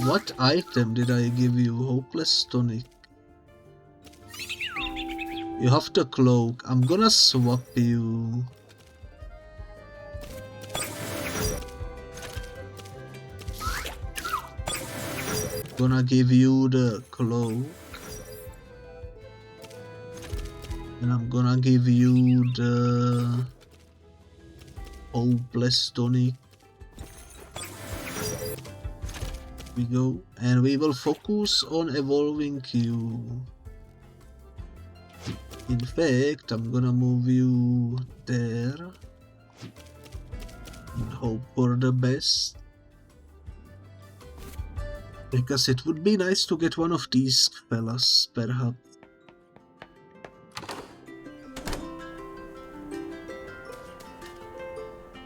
what item did I give you? Hopeless tonic. You have the cloak. I'm gonna swap you. Gonna give you the cloak, and I'm gonna give you the hopeless tonic. We go, and we will focus on evolving you. In fact, I'm gonna move you there and hope for the best. Because it would be nice to get one of these fellas, perhaps.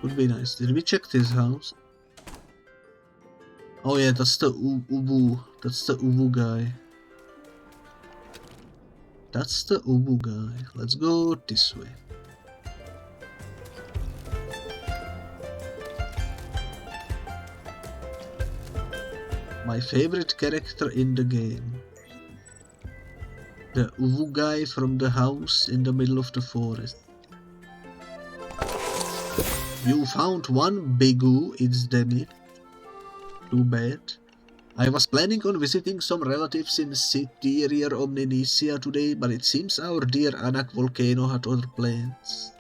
Would be nice. Did we check this house? Oh yeah, that's the Ubu. That's the Ubu guy. That's the Ubu guy. Let's go this way. My favorite character in the game. The Uvu guy from the house in the middle of the forest. You found one Bigu, it's damn it. Too bad. I was planning on visiting some relatives in Citerior Omninesia today, but it seems our dear Anak Volcano had other plans.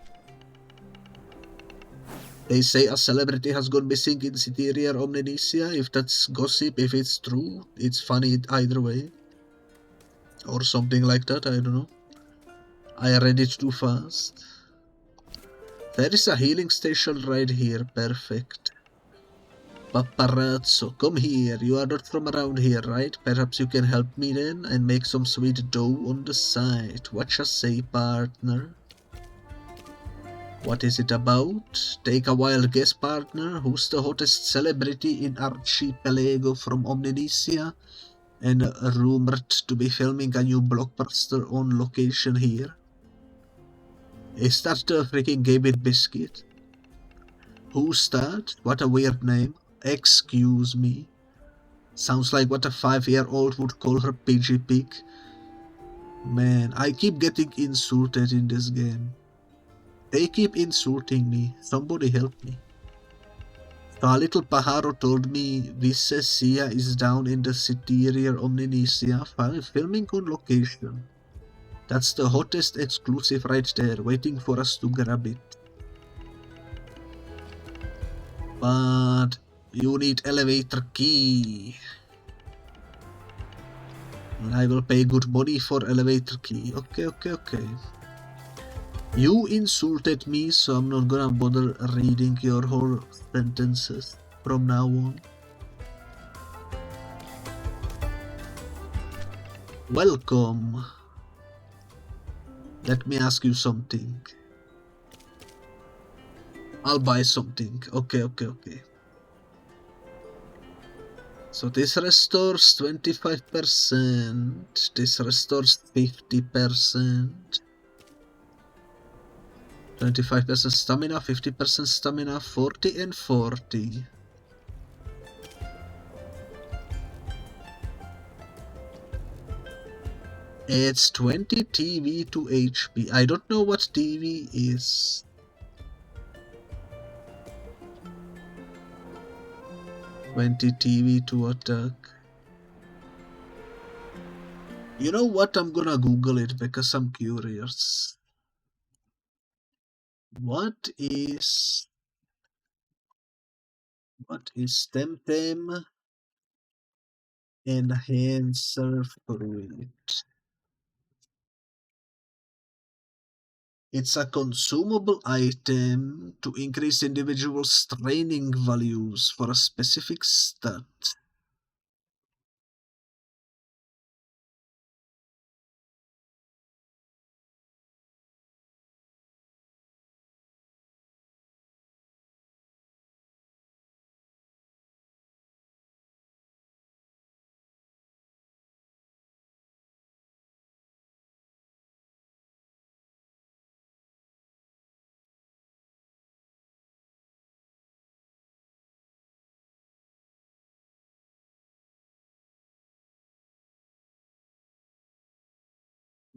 They say a celebrity has gone missing in Citerior Omninesia. If that's gossip, if it's true, it's funny either way. Or something like that, I don't know. I read it too fast. There is a healing station right here, perfect. Paparazzo, come here, you are not from around here, right? Perhaps you can help me then and make some sweet dough on the side. What you say, partner? What is it about? Take a wild guess, partner. Who's the hottest celebrity in Archipelago from Omninesia? And rumored to be filming a new blockbuster on location here. Is that the freaking Gabit Biscuit? Who's that? What a weird name. Excuse me. Sounds like what a 5-year-old would call her Pidgey Pig. Man, I keep getting insulted in this game. They keep insulting me. Somebody help me. A little Pajaro told me Visesia is down in the Citerior Omninesia filming on location. That's the hottest exclusive right there, waiting for us to grab it. But you need elevator key. And I will pay good money for elevator key. Okay. You insulted me, so I'm not gonna bother reading your whole sentences from now on. Welcome. Let me ask you something. I'll buy something. Okay. So this restores 25%. This restores 50%. 25% stamina, 50% stamina, 40 and 40. It's 20 TV to HP. I don't know what TV is. TV to attack. You know what? I'm gonna Google it because I'm curious. What is Temtem enhancer fruit? It's a consumable item to increase individuals' training values for a specific stat.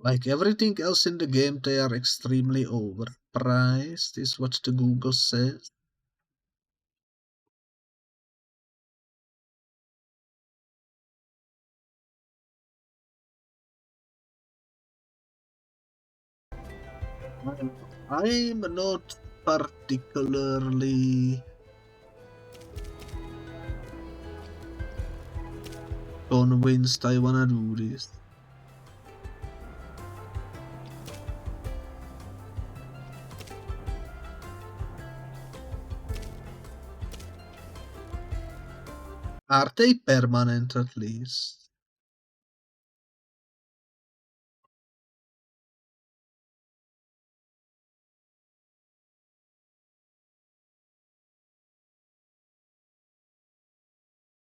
Like everything else in the game, they are extremely overpriced, is what the Google says. I'm not particularly convinced I wanna do this. Are they permanent at least?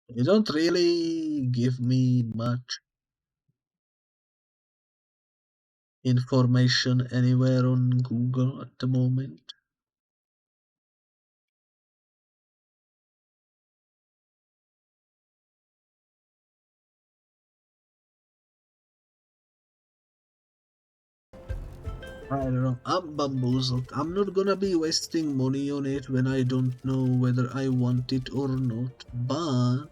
They don't really give me much information anywhere on Google at the moment. I don't know. I'm bamboozled. I'm not gonna be wasting money on it when I don't know whether I want it or not. But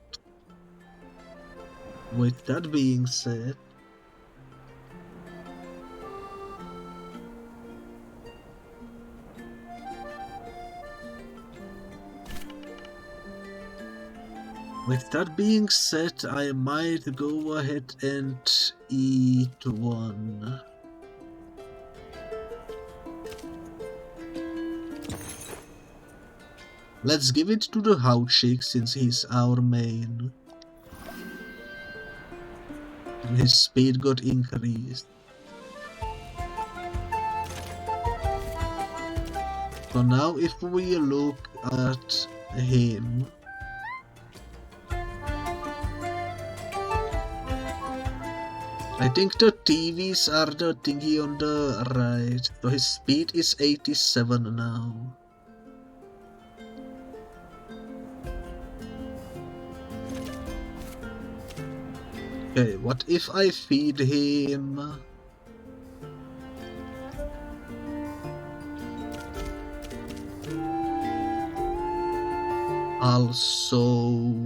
with that being said, I might go ahead and eat one. Let's give it to the Houchik since he's our main. And his speed got increased. So now if we look at him, I think the TVs are the thingy on the right. So his speed is 87 now. Okay, what if I feed him? Also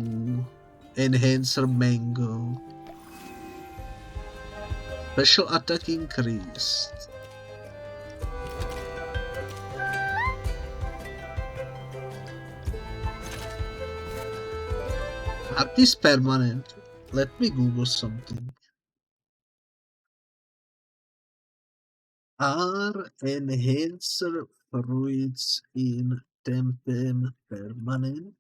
Enhancer Mango. Special attack increased. Are these permanent? Let me Google something. Are enhancer fruits in Temtem permanent?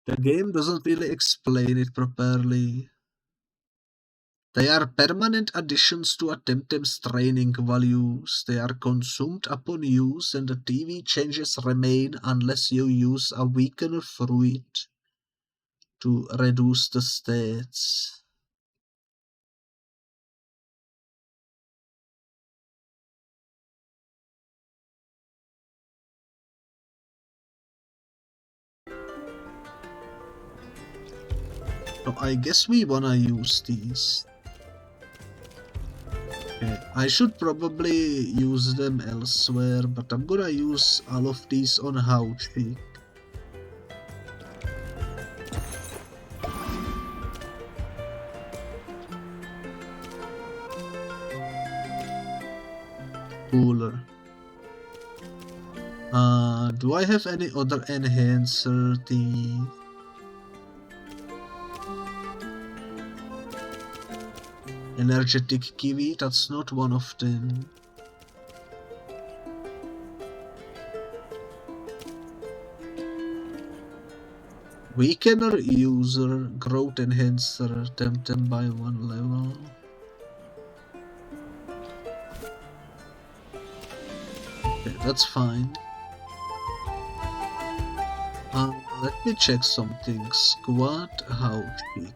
The game doesn't really explain it properly. They are permanent additions to a Temtem's training values. They are consumed upon use and the TV changes remain unless you use a weaker fruit to reduce the stats. So I guess we wanna use these. Okay, I should probably use them elsewhere, but I'm gonna use all of these on Hauchi. Cooler. Do I have any other enhancer thing? Energetic Kiwi, that's not one of them. Weakener user, growth enhancer, Temtem by 1 level. Okay, that's fine. Let me check something. Squat Hauchi.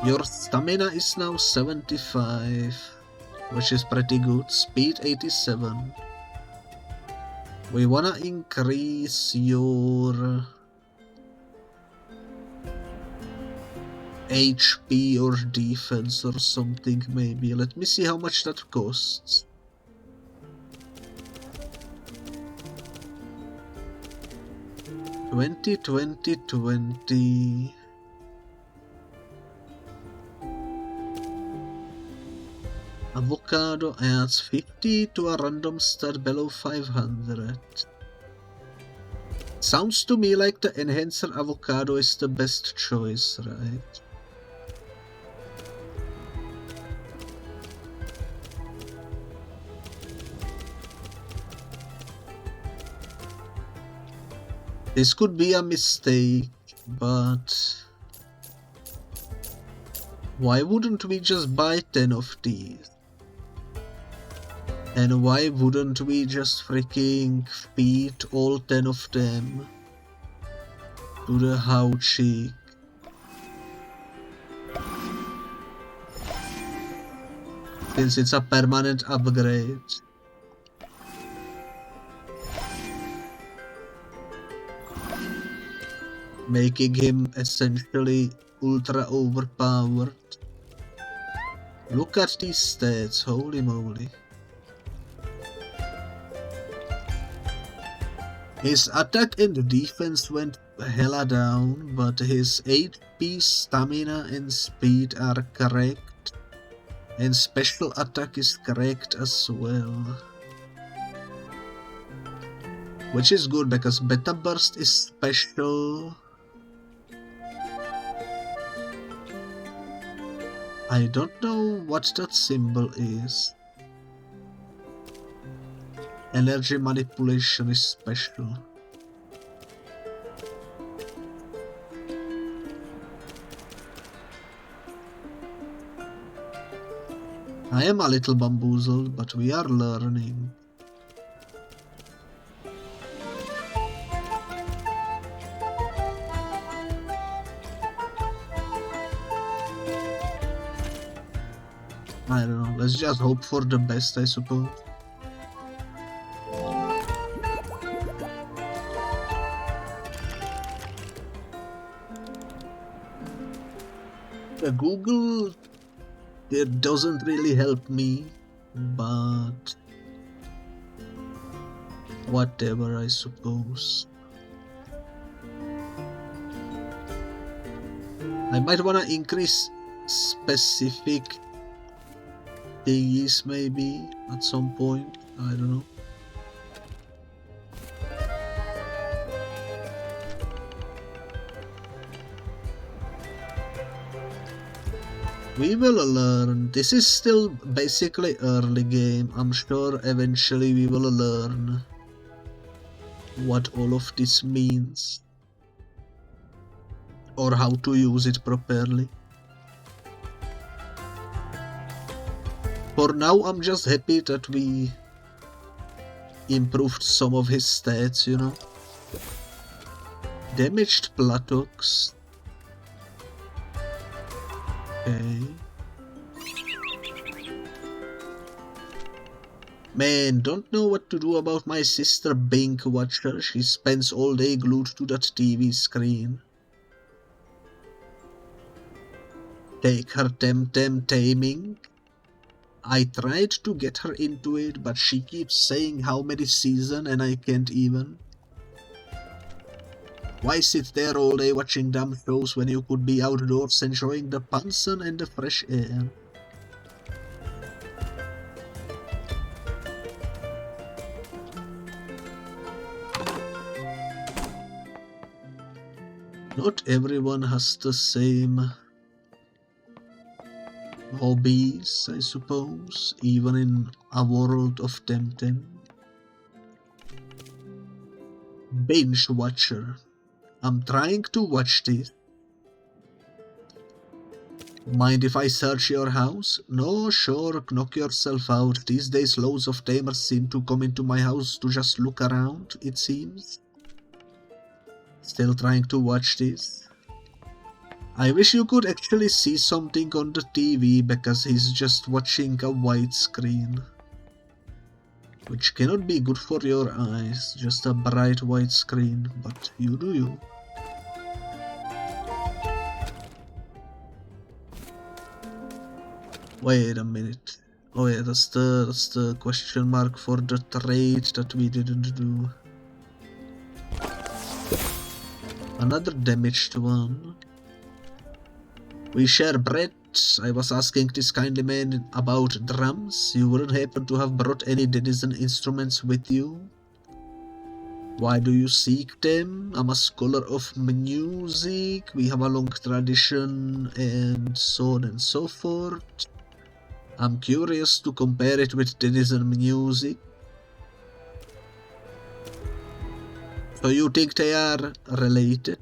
Your stamina is now 75, which is pretty good. Speed 87. We wanna increase your HP or defense or something maybe. Let me see how much that costs. $20. Avocado adds 50 to a random stat below 500. Sounds to me like the enhancer avocado is the best choice, right? This could be a mistake, but why wouldn't we just buy 10 of these? And why wouldn't we just freaking feed all 10 of them to the Hauchi? Since it's a permanent upgrade. Making him essentially ultra overpowered. Look at these stats, holy moly. His attack and defense went hella down, but his HP, stamina and speed are correct. And special attack is correct as well. Which is good because Beta Burst is special. I don't know what that symbol is. Energy manipulation is special. I am a little bamboozled, but we are learning. I don't know, let's just hope for the best, I suppose. The Google, it doesn't really help me, but Whatever, I suppose. I might wanna increase specific thingies maybe at some point. I don't know. We will learn. This is still basically early game. I'm sure eventually we will learn what all of this means or how to use it properly. For now, I'm just happy that we improved some of his stats, you know. Damaged buttocks. Okay. Man, don't know what to do about my sister WatchHere. She spends all day glued to that TV screen. Take her Temtem taming. I tried to get her into it, but she keeps saying how many seasons and I can't even. Why sit there all day watching dumb shows when you could be outdoors enjoying the sun and the fresh air? Not everyone has the same hobbies, I suppose, even in a world of Temtem. Binge watcher. I'm trying to watch this. Mind if I search your house? No, sure, knock yourself out. These days loads of tamers seem to come into my house to just look around, it seems. Still trying to watch this. I wish you could actually see something on the TV because he's just watching a white screen. Which cannot be good for your eyes, just a bright white screen, but you do you. Wait a minute. Oh yeah, that's the question mark for the trade that we didn't do. Another damaged one. We share bread. I was asking this kindly man about drums. You wouldn't happen to have brought any denizen instruments with you? Why do you seek them? I'm a scholar of music. We have a long tradition and so on and so forth. I'm curious to compare it with denizen music. So you think they are related?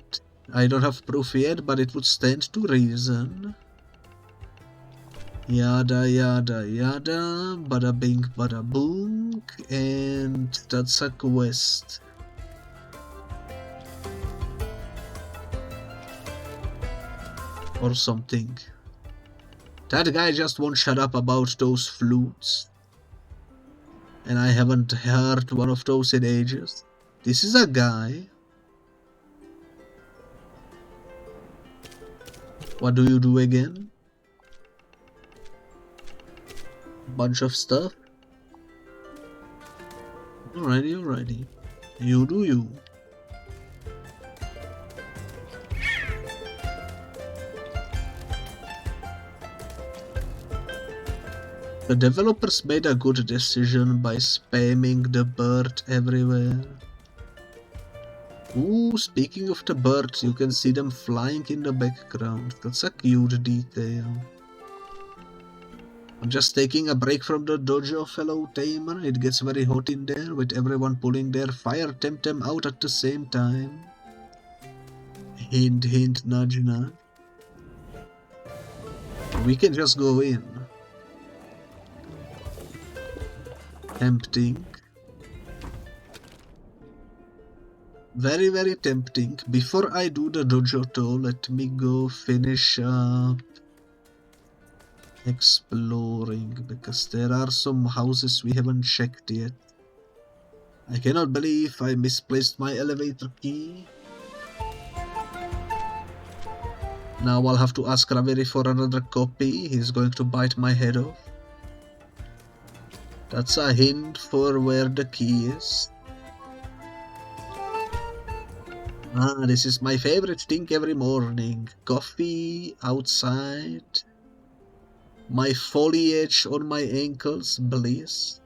I don't have proof yet, but it would stand to reason. Yada yada yada, bada bing bada boom, and that's a quest. Or something. That guy just won't shut up about those flutes. And I haven't heard one of those in ages. This is a guy. What do you do again? Bunch of stuff. Alrighty. You do you. The developers made a good decision by spamming the bird everywhere. Ooh, speaking of the birds, you can see them flying in the background. That's a cute detail. I'm just taking a break from the dojo, fellow tamer. It gets very hot in there with everyone pulling their fire Temtem out at the same time. Hint, hint, nudge, nudge. We can just go in. Tempting. Very, very tempting. Before I do the dojo though, let me go finish up exploring, because there are some houses we haven't checked yet. I cannot believe I misplaced my elevator key. Now I'll have to ask Raviri for another copy. He's going to bite my head off. That's a hint for where the key is. Ah, this is my favorite thing every morning. Coffee outside. My foliage on my ankles, bliss.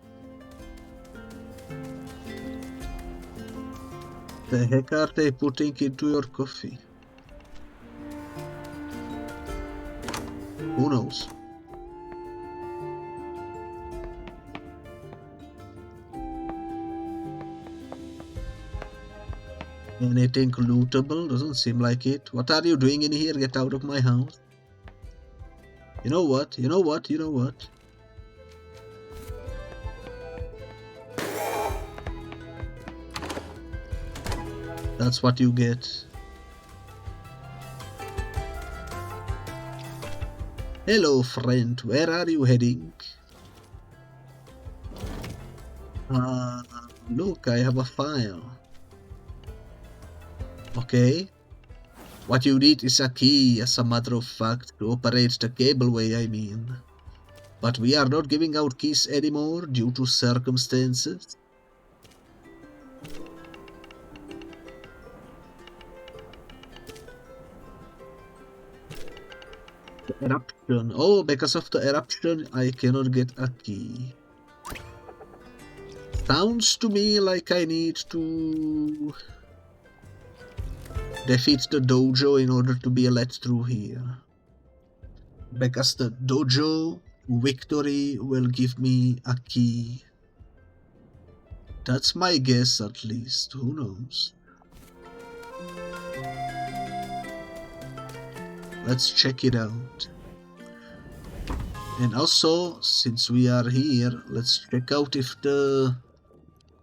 The heck are they putting into your coffee? Who knows? Anything lootable? Doesn't seem like it. What are you doing in here? Get out of my house. You know what? You know what? You know what? That's what you get. Hello, friend. Where are you heading? Look, I have a file. Okay. What you need is a key, as a matter of fact, to operate the cableway, I mean. But we are not giving out keys anymore due to circumstances. The eruption. Oh, because of the eruption, I cannot get a key. Sounds to me like I need to defeat the dojo in order to be let through here. Because the dojo victory will give me a key. That's my guess, at least. Who knows? Let's check it out. And also, since we are here, let's check out if the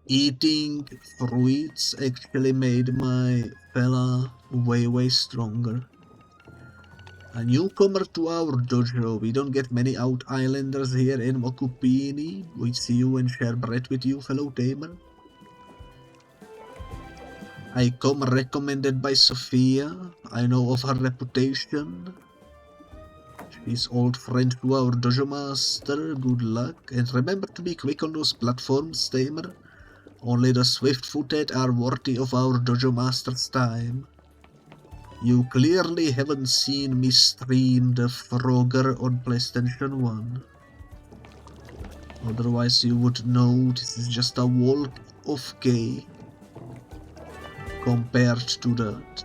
eating fruits actually made my fella way stronger. A newcomer to our dojo. We don't get many out islanders here in Mokupuni. We see you and share bread with you, fellow tamer. I come recommended by Sophia. I know of her reputation. She's old friend to our dojo master. Good luck. And remember to be quick on those platforms, tamer. Only the swift-footed are worthy of our dojo master's time. You clearly haven't seen me stream the Frogger on PlayStation 1. Otherwise you would know this is just a walk of gay compared to that.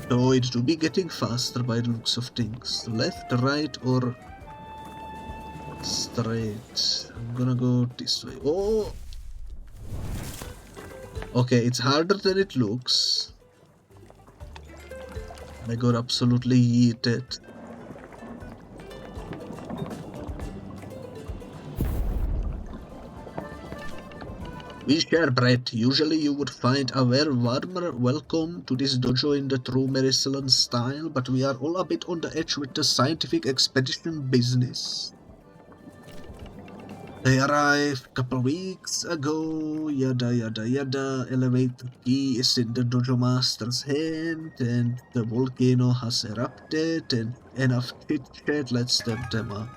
So it to be getting faster by the looks of things. Left, right, or straight? I'm gonna go this way. Oh! Okay, it's harder than it looks. I got absolutely yeeted. We share bread. Usually you would find a very warmer welcome to this dojo in the true Mericelan style, but we are all a bit on the edge with the scientific expedition business. They arrived a couple weeks ago, yada yada yada. Elevator key is in the dojo master's hand, and the volcano has erupted, and enough chit chat, let's step them up.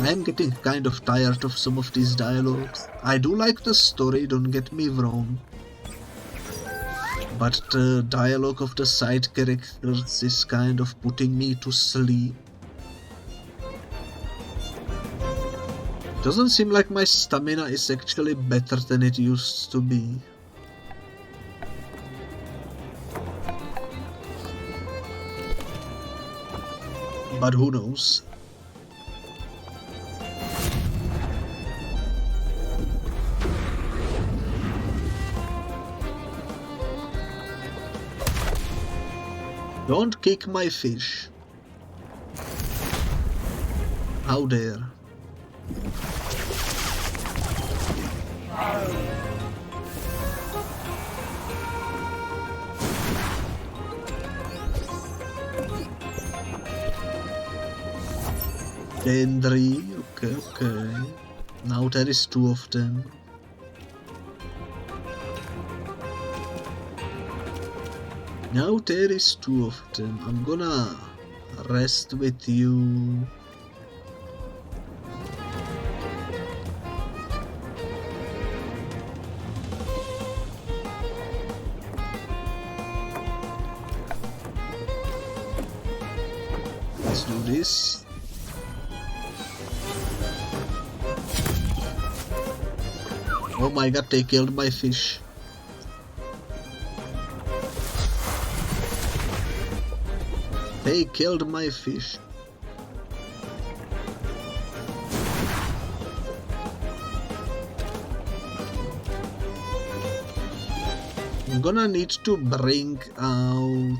I'm getting kind of tired of some of these dialogues. I do like the story, don't get me wrong. But the dialogue of the side characters is kind of putting me to sleep. Doesn't seem like my stamina is actually better than it used to be. But who knows? Don't kick my fish. How dare. Gendry, okay. Now there is two of them. Now there is two of them. I'm gonna rest with you. do this. Oh my god, they killed my fish. They killed my fish. I'm gonna need to bring out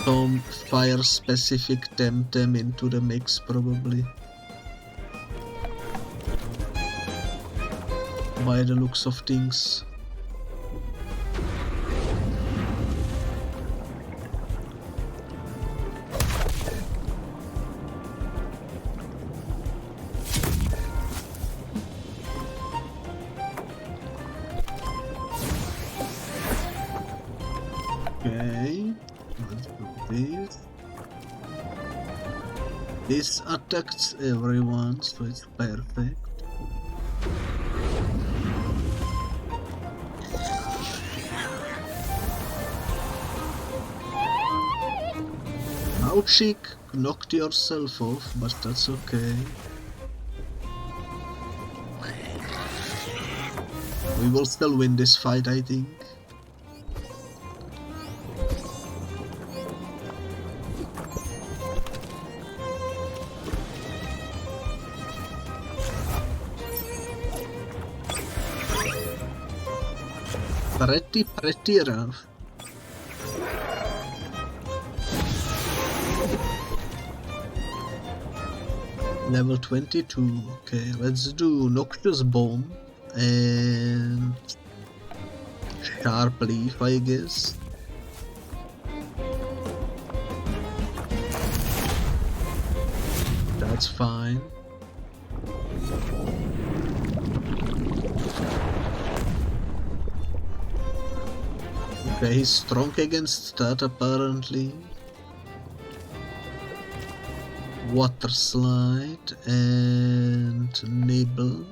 some fire specific Temtem into the mix probably. By the looks of things. Okay, let's do this. This attacks everyone, so it's perfect. How chic, knocked yourself off, but that's okay. We will still win this fight, I think. Pretty rough. Level 22. Okay, let's do Noxious Bomb and Sharp Leaf, I guess. That's fine. Okay, he's strong against that apparently. Water Slide and Nibble.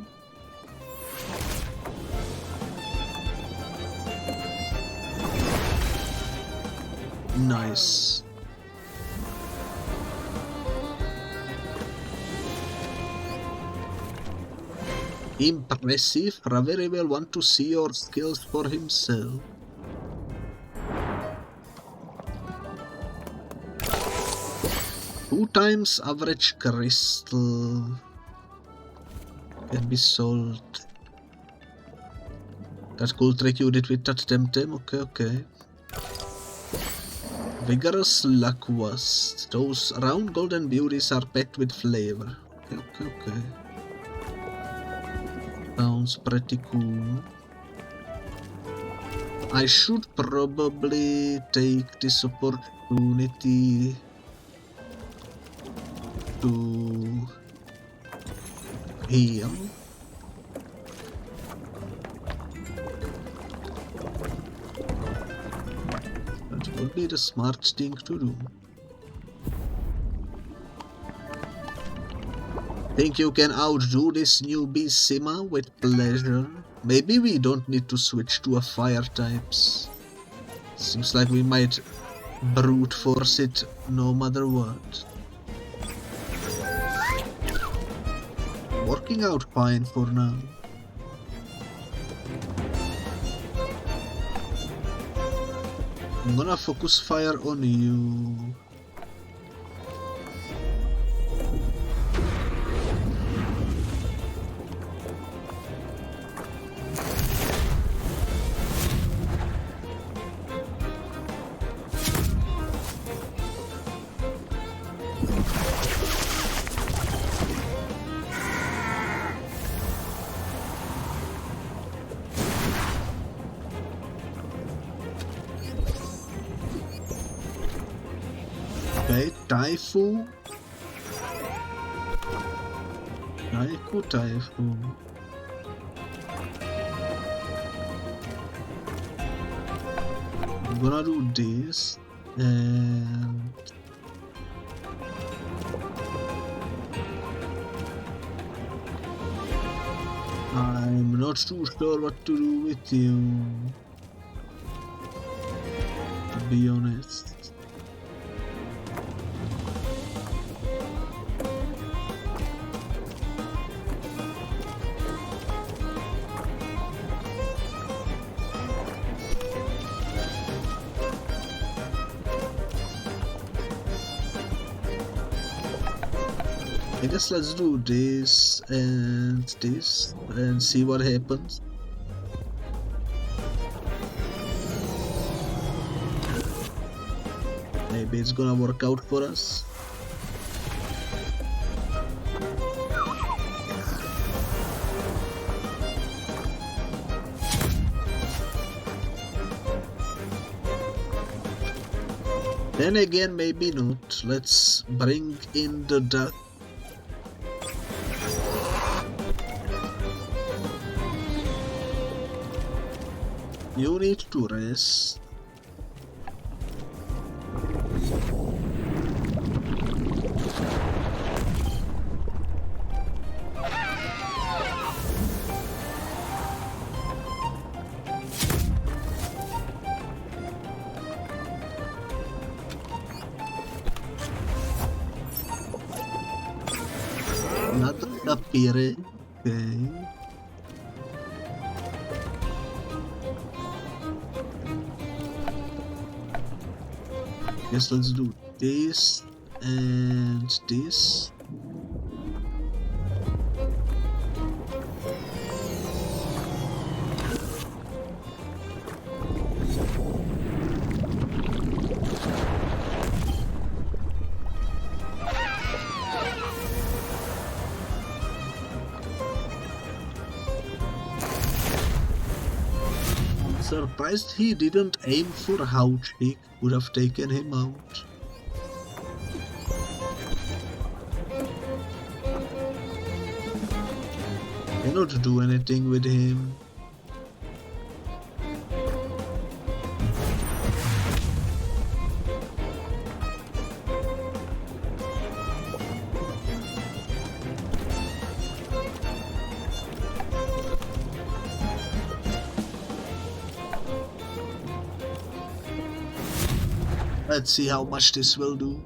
Nice. Impressive. Raveri will want to see your skills for himself. Two times average crystal can be sold. That cool trick you did with that Temtem, okay. Vigorous Lackwast. Those round golden beauties are packed with flavor. Okay. Sounds pretty cool. I should probably take this opportunity to heal. That would be the smart thing to do. Think you can outdo this newbie Sima? With pleasure. Maybe we don't need to switch to a fire types. Seems like we might brute force it no matter what. Working out fine for now. I'm gonna focus fire on you. Okay, Taifu. Taifu. I'm gonna do this and I'm not too sure what to do with you. be honest. I guess let's do this and see what happens. Maybe it's gonna work out for us. Then again, maybe not. Let's bring in the duck. You need to rest. Not appear. Okay. Guess let's do this and this. Surprised he didn't aim for how Jake would have taken him out. Cannot do anything with him. Let's see how much this will do.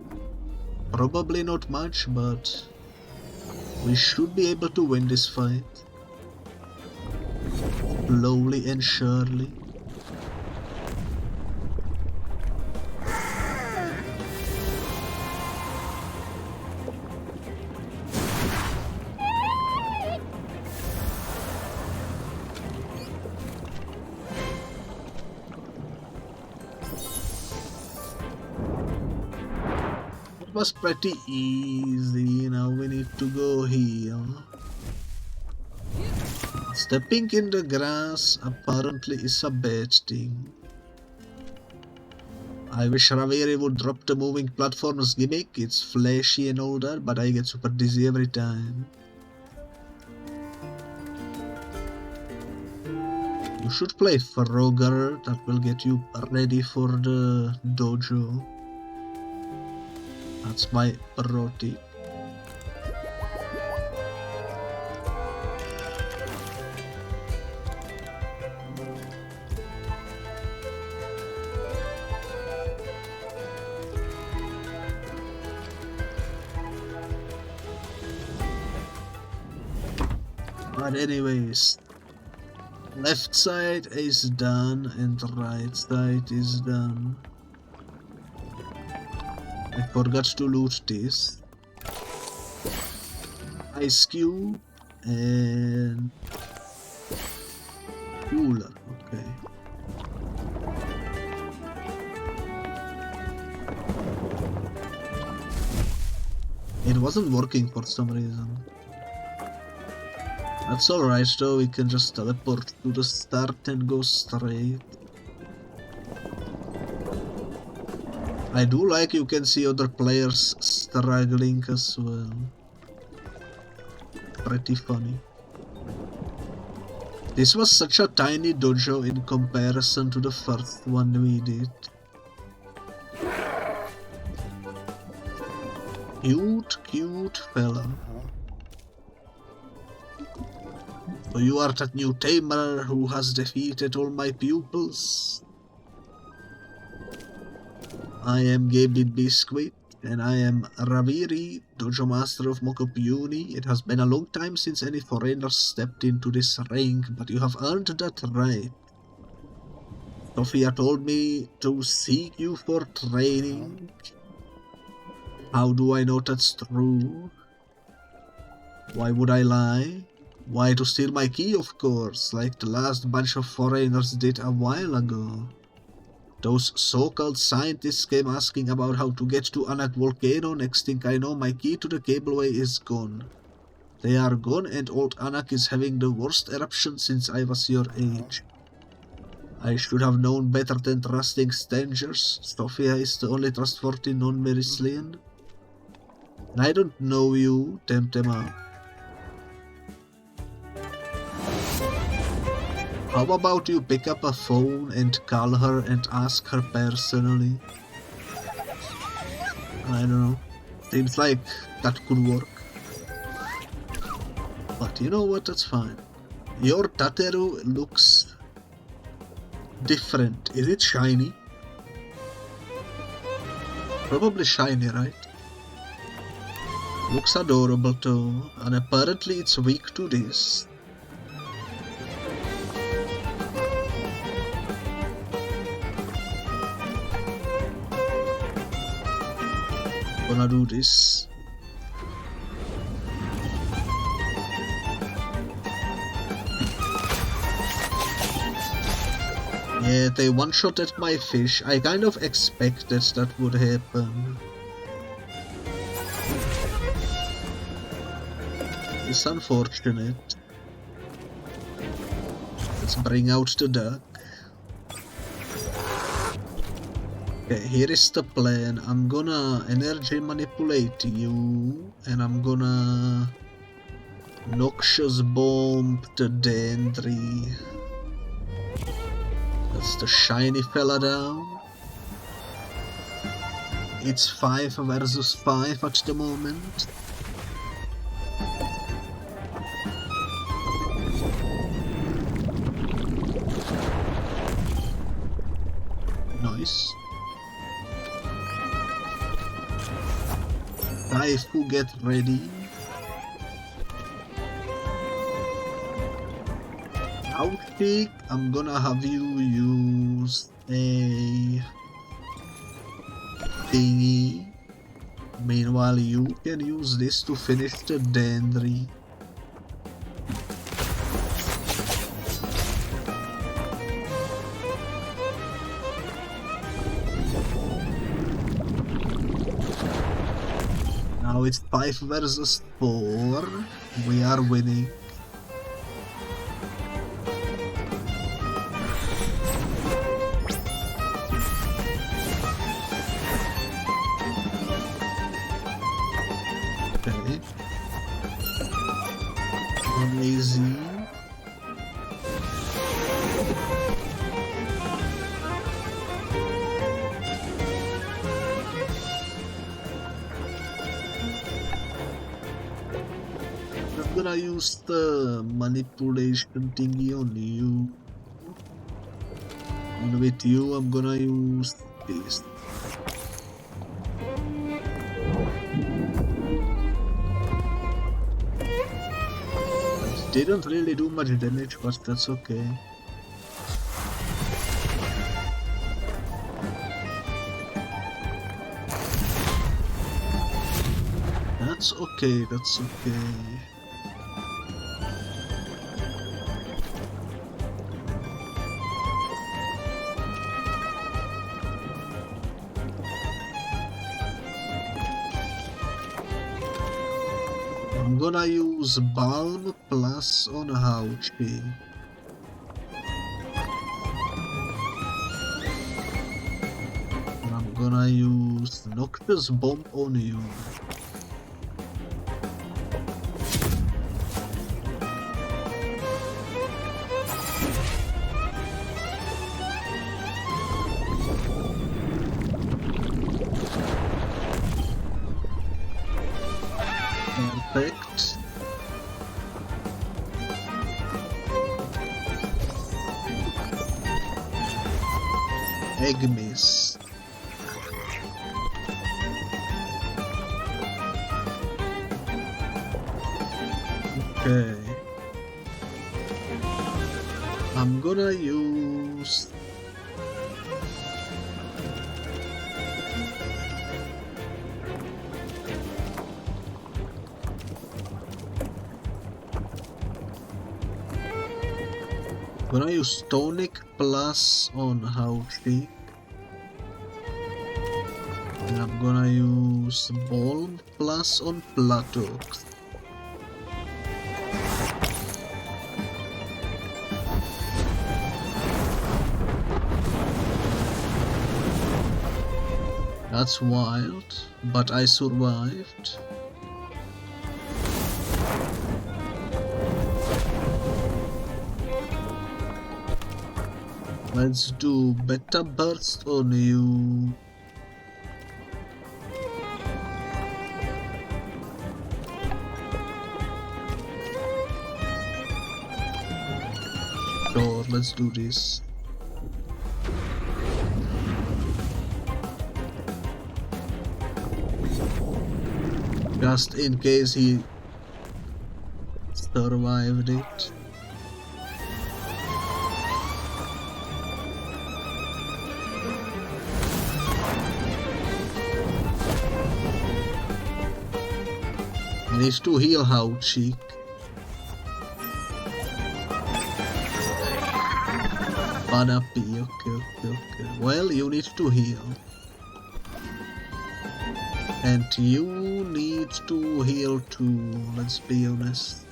Probably not much, but we should be able to win this fight. Slowly and surely. It was pretty easy. Now we need to go here. Stepping in the grass apparently is a bad thing. I wish Raviri would drop the moving platforms gimmick. It's flashy and all that, but I get super dizzy every time. You should play Frogger. That will get you ready for the dojo. That's my pro tip. But anyways, left side is done and right side is done. I forgot to loot this. Ice cube and cooler, okay. It wasn't working for some reason. That's alright though, we can just teleport to the start and go straight. I do like you can see other players struggling as well. Pretty funny. This was such a tiny dojo in comparison to the first one we did. Cute fella. So you are that new tamer who has defeated all my pupils? I am Gaby Biscuit, and I am Raviri, Dojo Master of Mokupuni. It has been a long time since any foreigners stepped into this rank, but you have earned that right. Sophia told me to seek you for training. How do I know that's true? Why would I lie? Why, to steal my key, of course, like the last bunch of foreigners did a while ago. Those so-called scientists came asking about how to get to Anak Volcano. Next thing I know, my key to the cableway is gone. They are gone, and old Anak is having the worst eruption since I was your age. I should have known better than trusting strangers. Sophia is the only trustworthy non-Merislian. And I don't know you, Temtem. How about you pick up a phone and call her and ask her personally? I don't know. Seems like that could work. But you know what, that's fine. Your Tateru looks different. Is it shiny? Probably shiny, right? Looks adorable too, and apparently it's weak to this. Gonna do this. Yeah, they one-shotted my fish. I kind of expected that would happen. It's unfortunate. Let's bring out the duck. Okay, here is the plan. I'm gonna energy manipulate you, and I'm gonna noxious bomb the Dendry. That's the shiny fella down. It's 5 versus 5 at the moment. Nice. Taifu, get ready. Outtake, I'm gonna have you use a thingy. Meanwhile, you can use this to finish the Dendry. Now it's 5 versus 4. We are winning. Okay. Amazing. I'm gonna use the manipulation thingy on you. And with you, I'm gonna use this. Didn't really do much damage, but that's okay. That's okay, that's okay. I'm gonna use Balm Plus on Hauchi. I'm gonna use Noctis Bomb on you. Perfect. Egg miss. I'm gonna use... gonna use Tonic Plus on Hauchi. And I'm gonna use Balm Plus on Platox. That's wild, but I survived. Let's do Beta Burst on you. Sure, let's do this. Just in case he survived it. He needs to heal Hauchi. Panapi, okay. Well, you need to heal. And you need to heal too, let's be honest.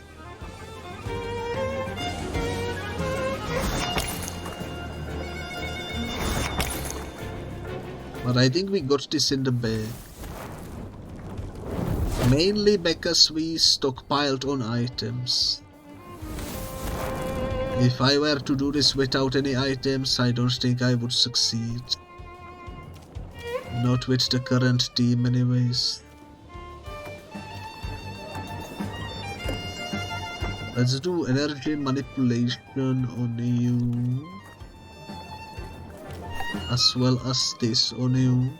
But I think we got this in the bag. Mainly because we stockpiled on items. If I were to do this without any items, I don't think I would succeed. Not with the current team anyways. Let's do energy manipulation on you. As well as this on you.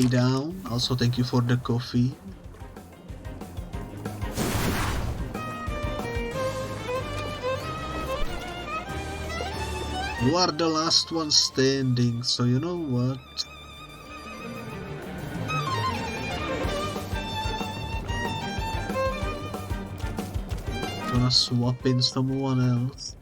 Down. Also, thank you for the coffee. You are the last one standing, so you know what? Gonna swap in someone else.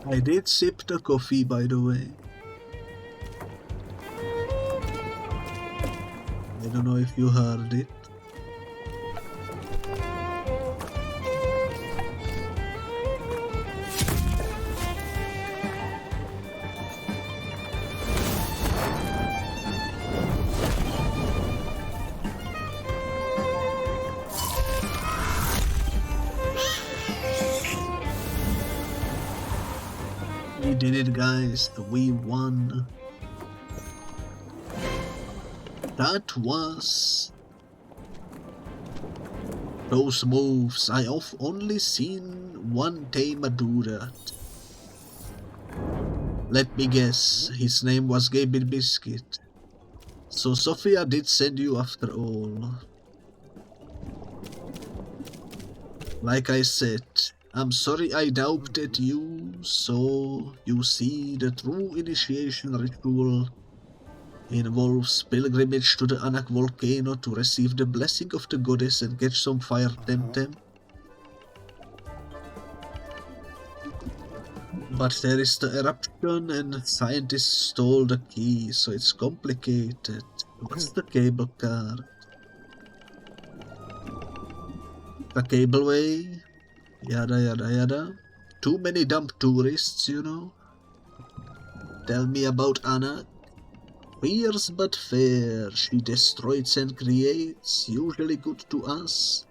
I did sip the coffee, by the way. I don't know if you heard it. We did it, guys. We won. That was those moves. I've only seen one tamer do that. Let me guess, his name was Gaby Biscuit. So Sophia did send you after all. Like I said, I'm sorry I doubted you, so you see the true initiation ritual involves pilgrimage to the Anak volcano to receive the blessing of the goddess and catch some fire Temtem. But there is the eruption and scientists stole the key, so it's complicated. What's the cable card? the cableway, yada yada yada. Too many dumb tourists, you know. Tell me about Anna. Fierce but fair, she destroys and creates, usually good to us.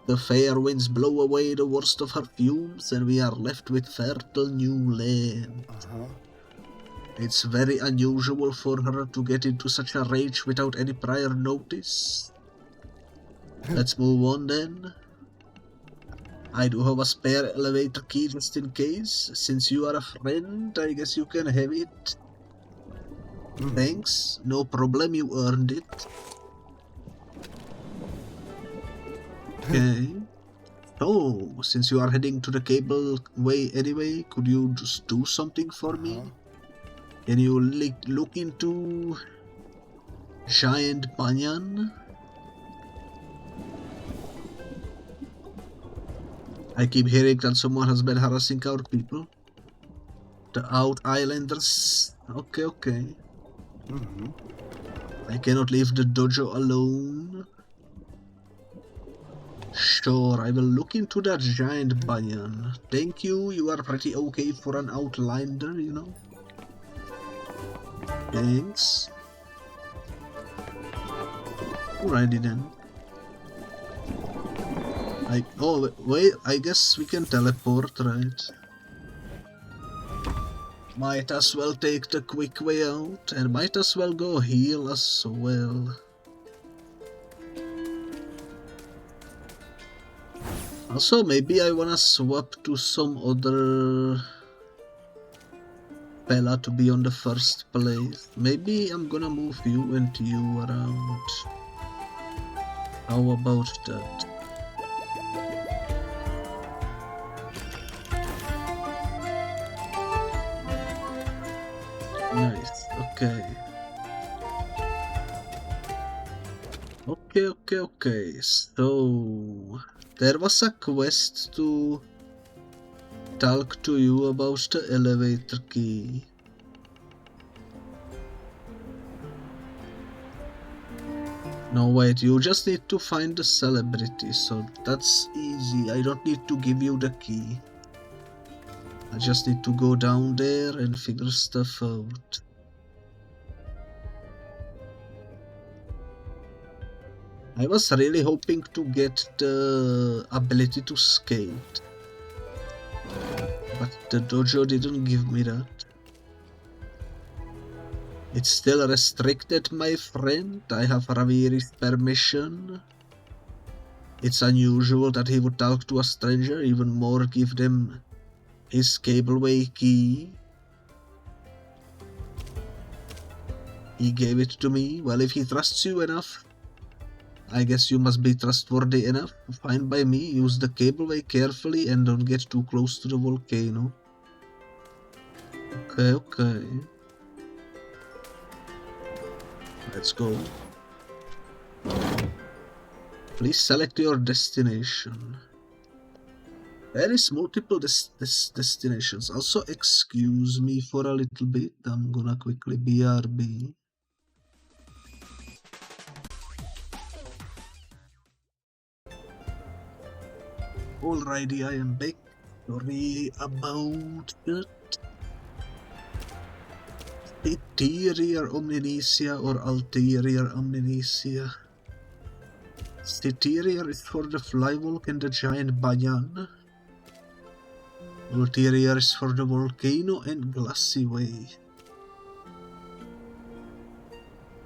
The fair winds blow away the worst of her fumes, and we are left with fertile new land. It's very unusual for her to get into such a rage without any prior notice. Let's move on then. I do have a spare elevator key just in case. Since you are a friend, I guess you can have it. Thanks, no problem, you earned it. Okay. So, since you are heading to the cableway anyway, could you just do something for me? Can you look into Giant Banyan? I keep hearing that someone has been harassing our people. The Out Islanders. Okay. I cannot leave the dojo alone. Sure, I will look into that giant banyan. Thank you, you are pretty okay for an outlander, you know. Thanks. Alrighty then. Oh wait, I guess we can teleport, right? Might as well take the quick way out, and might as well go heal as well. Also, maybe I wanna swap to some other fella to be on the first place. Maybe I'm gonna move you and you around. How about that? Nice, okay. Okay, so there was a quest to talk to you about the elevator key. No wait, you just need to find the celebrity, so that's easy. I don't need to give you the key. I just need to go down there and figure stuff out. I was really hoping to get the ability to skate, but the dojo didn't give me that. It's still restricted, my friend. I have Raviri's permission. It's unusual that he would talk to a stranger, even more give them his cableway key. He gave it to me. Well, if he trusts you enough, I guess you must be trustworthy enough. Fine by me. Use the cableway carefully and don't get too close to the volcano. Okay. Let's go. Please select your destination. There is multiple destinations. Also, excuse me for a little bit. I'm gonna quickly BRB. Alrighty, I am back. Sorry about that. Citerior amnesia or ulterior amnesia. Citerior is for the flywalk and the giant banyan. Ulterior is for the volcano and glassy way.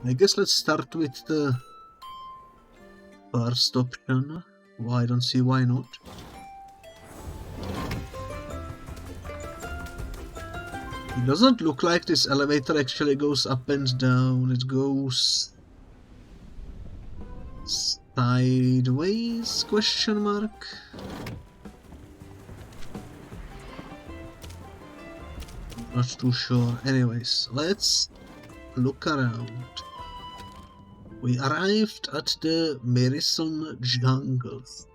I guess let's start with the first option. Well, I don't see why not. It doesn't look like this elevator actually goes up and down. It goes sideways, question mark. Not too sure. Anyways, let's look around. We arrived at the Marison jungles.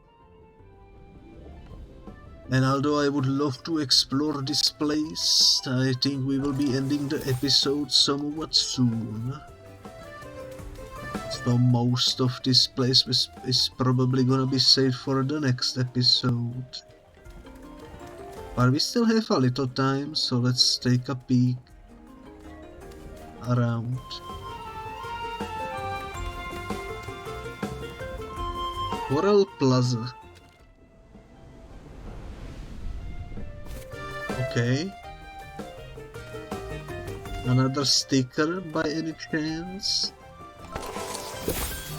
And although I would love to explore this place, I think we will be ending the episode somewhat soon. So most of this place is probably gonna be saved for the next episode. But we still have a little time, so let's take a peek around. Coral Plaza. Okay. Another sticker by any chance?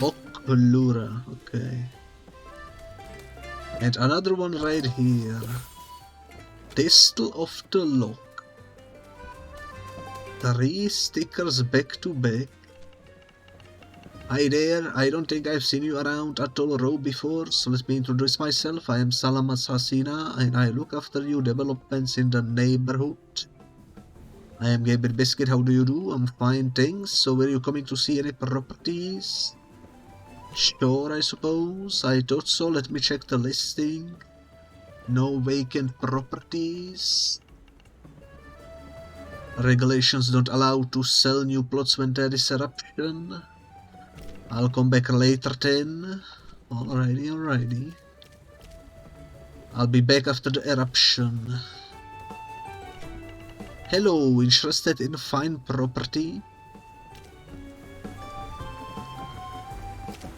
Okulura, okay. And another one right here. Distal of the Lock. 3 stickers back to back. Hi there, I don't think I've seen you around Atoll Row before, so let me introduce myself. I am Salamat Hasina and I look after new developments in the neighborhood. I am Gabriel Biscuit, how do you do? I'm fine, thanks. So were you coming to see any properties? Sure, I suppose. I thought so, let me check the listing. No vacant properties. Regulations don't allow to sell new plots when there is eruption. I'll come back later then. Alrighty. I'll be back after the eruption. Hello, interested in fine property?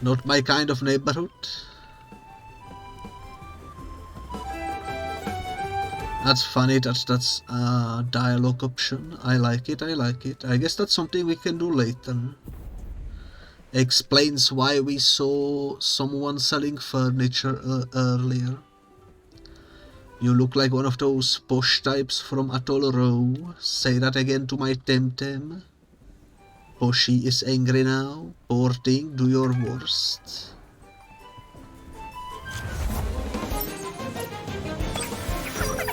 Not my kind of neighborhood. That's funny, that's a dialogue option. I like it. I guess that's something we can do later. Explains why we saw someone selling furniture earlier. You look like one of those posh types from Atoll Row. Say that again to my Temtem. Poshy is angry now. Poor thing, do your worst.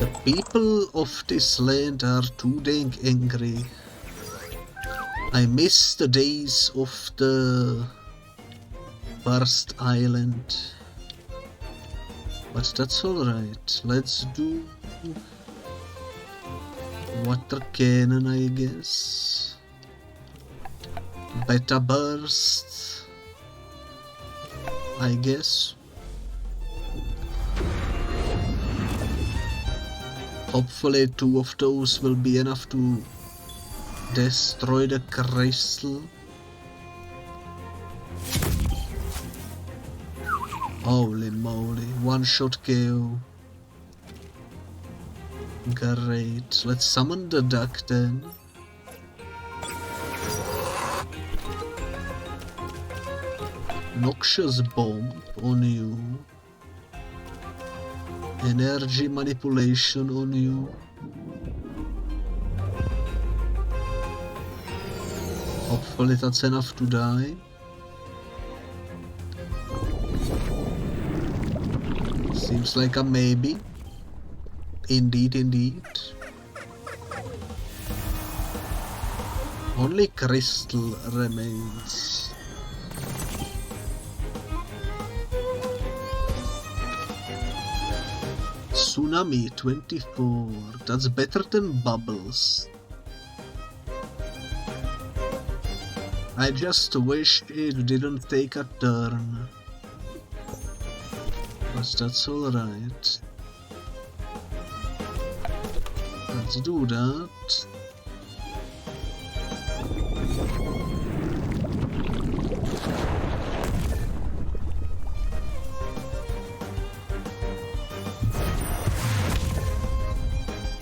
The people of this land are too dang angry. I miss the days of the first island. But that's alright. Let's do water cannon, I guess. Beta burst, I guess. Hopefully 2 of those will be enough to destroy the crystal. Holy moly, 1-shot KO. Great, let's summon the duck then. Noxious bomb on you. Energy manipulation on you. Hopefully that's enough to die. Seems like a maybe. Indeed. Only crystal remains. Tsunami 24. That's better than bubbles. I just wish it didn't take a turn. But that's alright. Let's do that.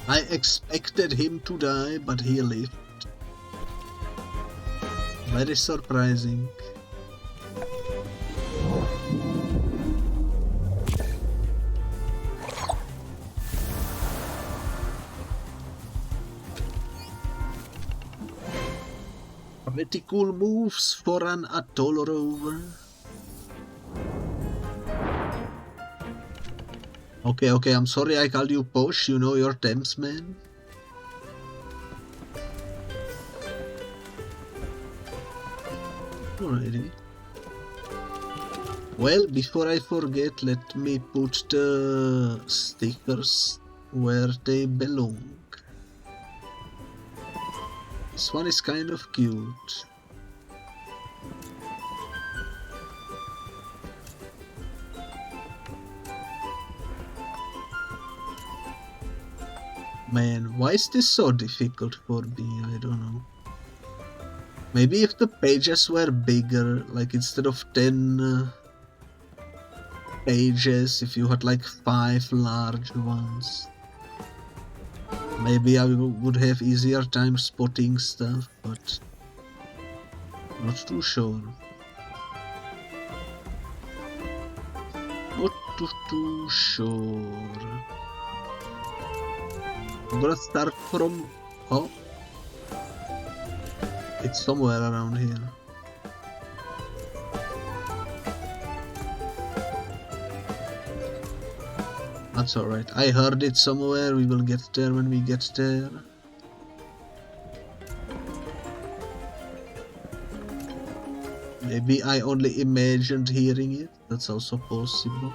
I expected him to die, but he lived. Very surprising. Pretty cool moves for an Atoll rover. Okay, I'm sorry I called you posh, you know your temps, man. Alrighty. Well, before I forget, let me put the stickers where they belong. This one is kind of cute. Man, why is this so difficult for me? I don't know. Maybe if the pages were bigger, like instead of 10 pages, if you had like 5 large ones, maybe I would have easier time spotting stuff, but not too sure. Not too sure. I'm gonna start from... Oh. It's somewhere around here. That's alright. I heard it somewhere. We will get there when we get there. Maybe I only imagined hearing it. That's also possible.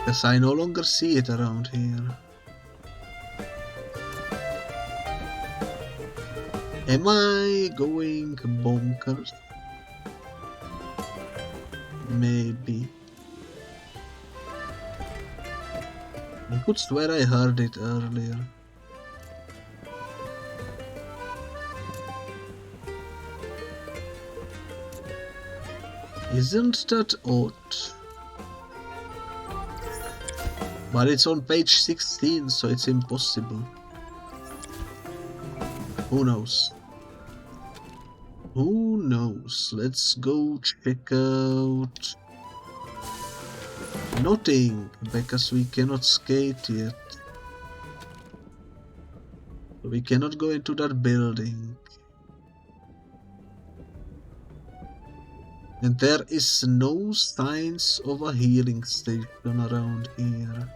Because I no longer see it around here. Am I going bonkers? Maybe. I could swear I heard it earlier. Isn't that odd? But it's on page 16, so it's impossible. Who knows? Who knows? Let's go check out... Nothing, because we cannot skate yet. We cannot go into that building. And there is no signs of a healing station around here.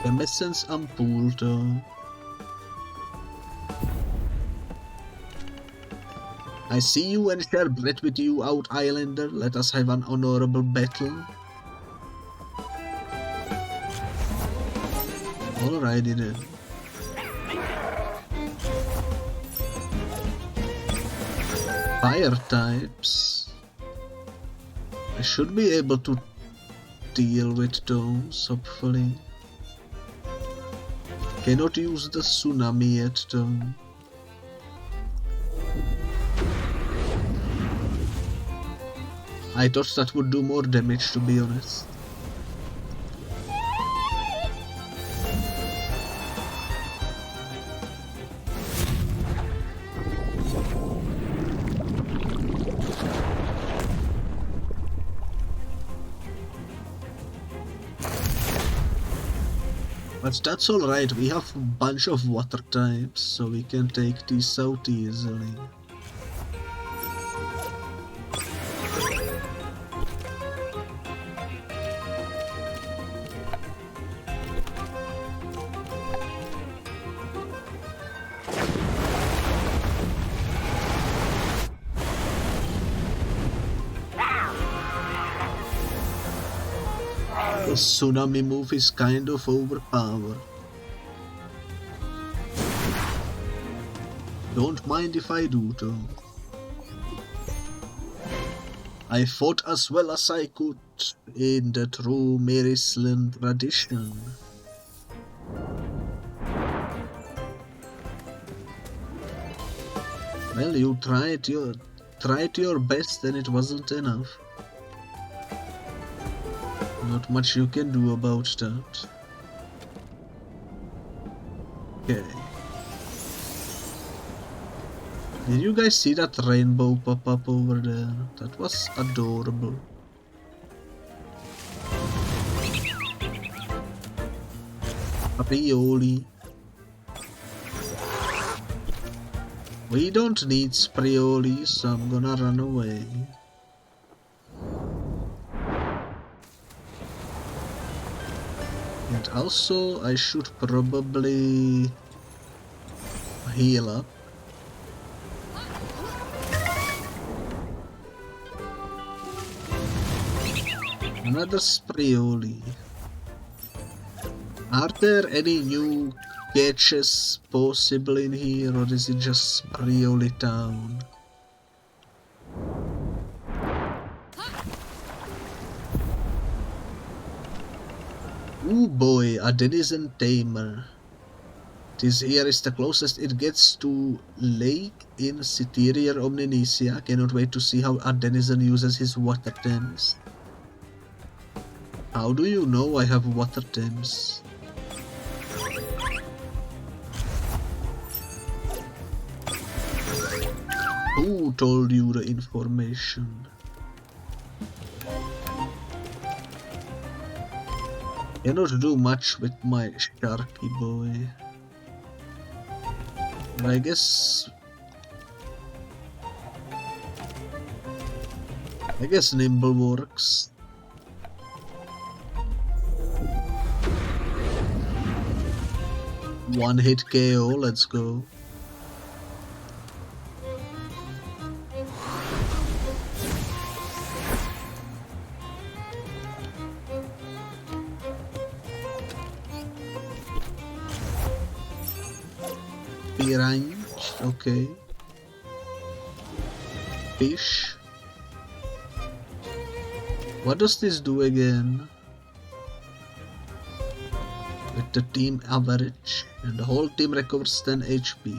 The Messence Ampoule though. I see you and share bread with you, out Islander. Let us have an honorable battle. Alrighty then. Fire types. I should be able to deal with those, hopefully. Cannot use the tsunami yet though. I thought that would do more damage, to be honest. But that's alright, we have a bunch of water types, so we can take these out easily. The tsunami move is kind of overpowered. Don't mind if I do though. I fought as well as I could in the true Marisland tradition. Well, you tried your best and it wasn't enough. Not much you can do about that. Okay. Did you guys see that rainbow pop up over there? That was adorable. Sprioli. We don't need Sprioli, so I'm gonna run away. And also, I should probably heal up. Another Sprioli. Are there any new catches possible in here, or is it just Sprioli town? Ooh boy, a denizen tamer. This here is the closest it gets to lake in Citerior Omninesia. Cannot wait to see how a denizen uses his water gems. How do you know I have water gems? Who told you the information? Cannot do much with my Sharky boy. I guess Nimble works. One hit KO, let's go. Range, okay. Fish. What does this do again? With the team average, and the whole team recovers 10 HP.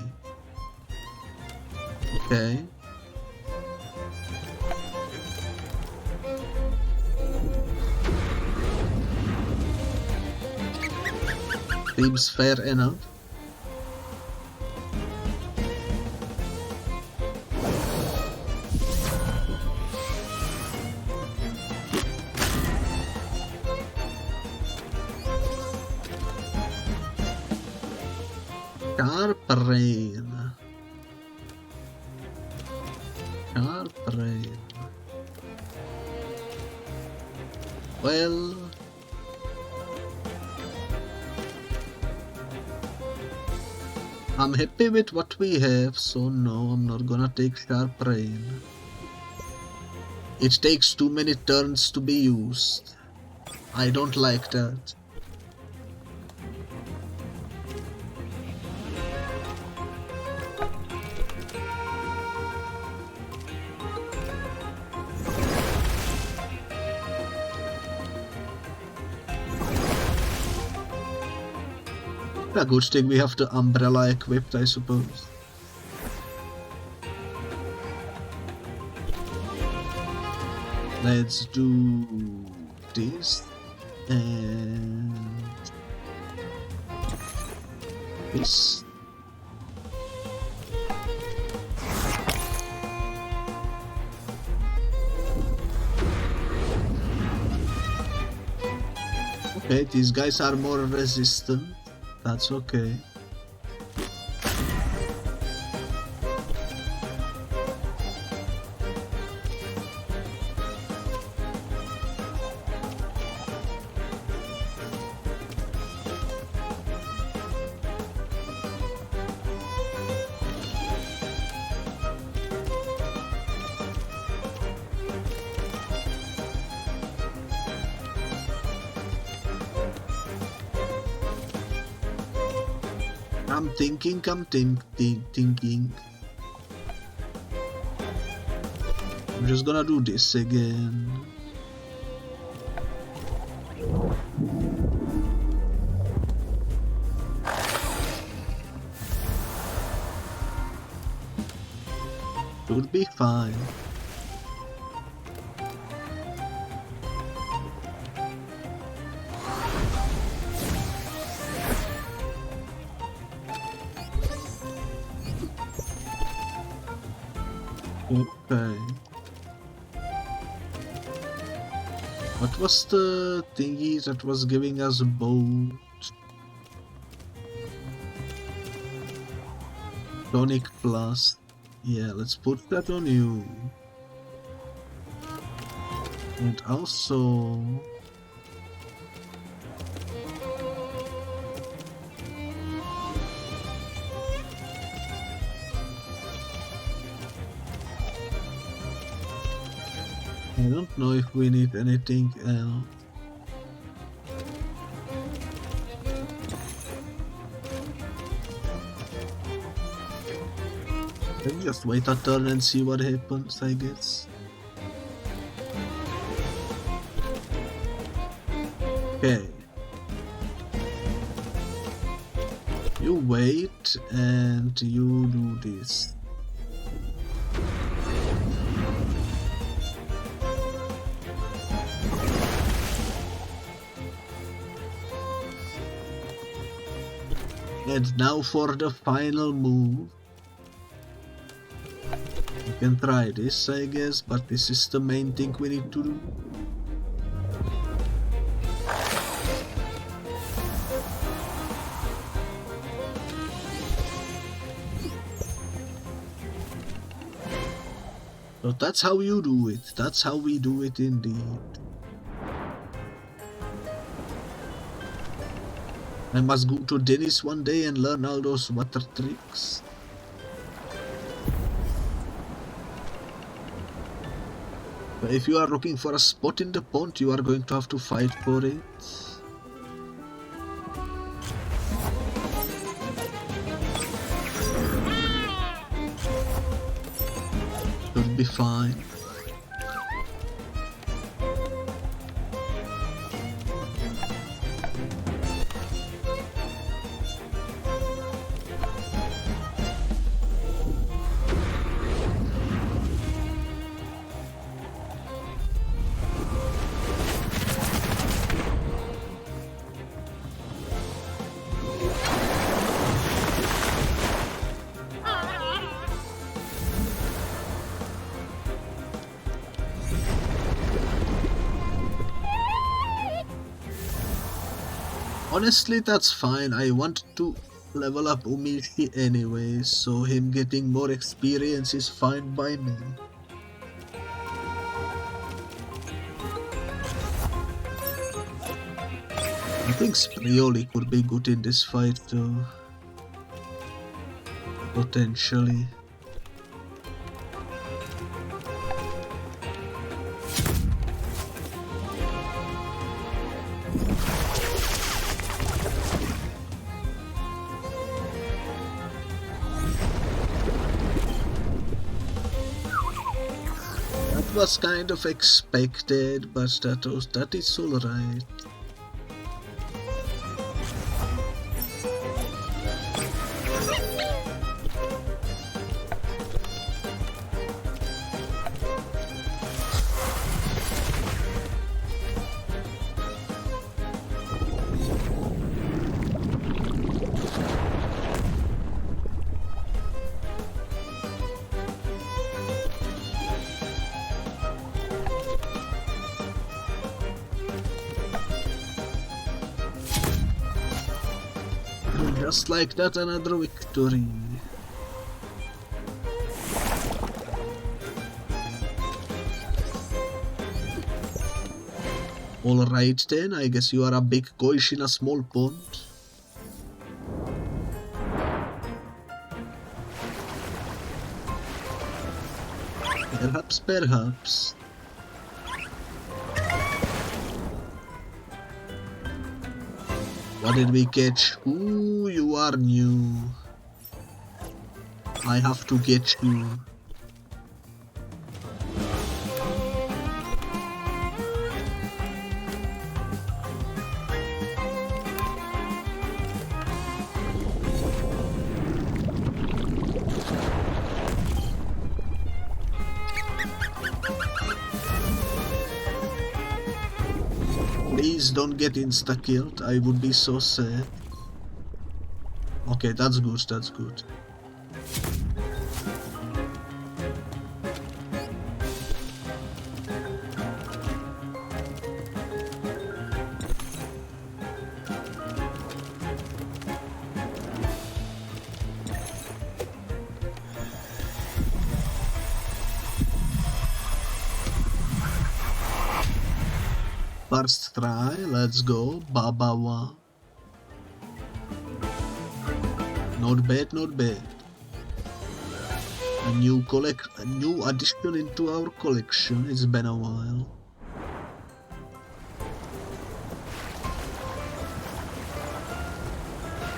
Okay. Seems fair enough. Ragebarrel. Well, I'm happy with what we have, so no, I'm not gonna take Sharp Rain. It takes too many turns to be used. I don't like that. A good thing we have the umbrella equipped, I suppose. Let's do this and this. Okay, these guys are more resistant. That's okay. I'm thinking. I'm just gonna do this again. Should be fine. Okay. What was the thingy that was giving us a boat? Tonic Plus. Yeah, let's put that on you. And also... I don't know if we need anything else. Let me just wait a turn and see what happens, I guess. Okay. You wait and you do this. And now for the final move. You can try this, I guess, but this is the main thing we need to do. So that's how you do it. That's how we do it indeed. I must go to Dennis one day and learn all those water tricks. But if you are looking for a spot in the pond, you are going to have to fight for it. Should be fine. Honestly, that's fine. I want to level up Umishi anyway, so him getting more experience is fine by me. I think Sprioli could be good in this fight too. Potentially. Was kind of expected, but that is alright. Just like that, another victory. Alright then, I guess you are a big goish in a small pond. Perhaps. What did we catch? Ooh, you are new. I have to get you. Please don't get insta-killed, I would be so sad. Okay, that's good. First try, let's go, Babawa. Not bad. A new addition into our collection. It's been a while.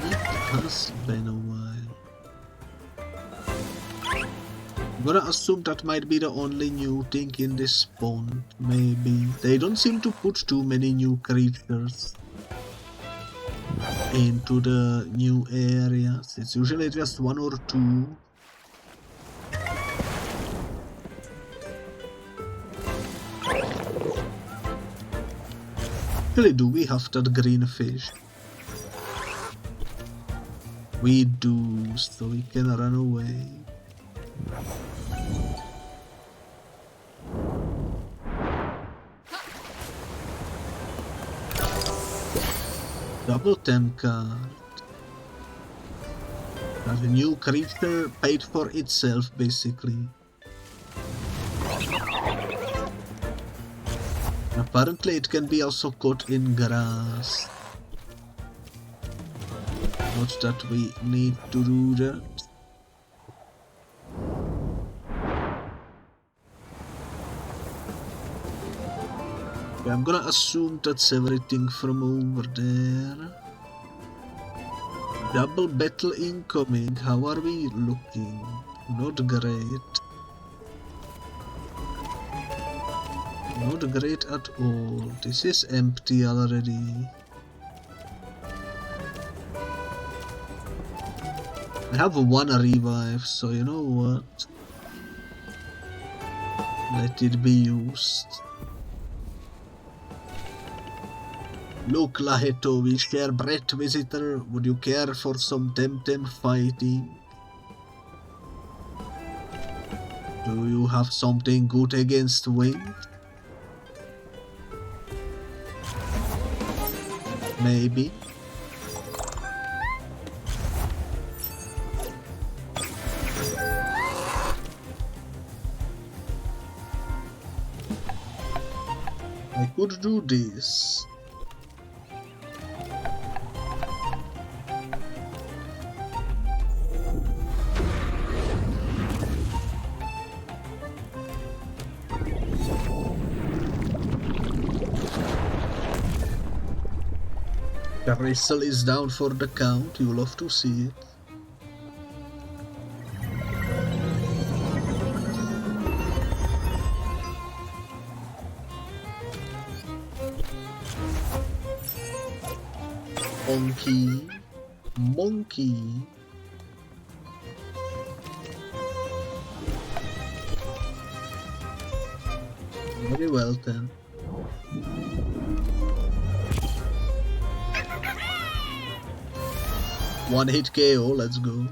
It has been a while. I'm gonna assume that might be the only new thing in this pond, maybe. They don't seem to put too many new creatures. into the new areas. It's usually just 1 or 2. Actually, do we have that green fish? We do, so we can run away. Double temp card. A new creature paid for itself, basically. Apparently it can be also caught in grass. Not that we need to do that. Okay, I'm gonna assume that's everything from over there. Double battle incoming. How are we looking? Not great. Not great at all. This is empty already. I have 1 revive, so you know what? Let it be used. Look, Laheto, we share bread, visitor. Would you care for some Temtem fighting? Do you have something good against wind? Maybe. I could do this. The whistle is down for the count, you love to see it. Monkey. Monkey. Very well then. One hit KO, let's go.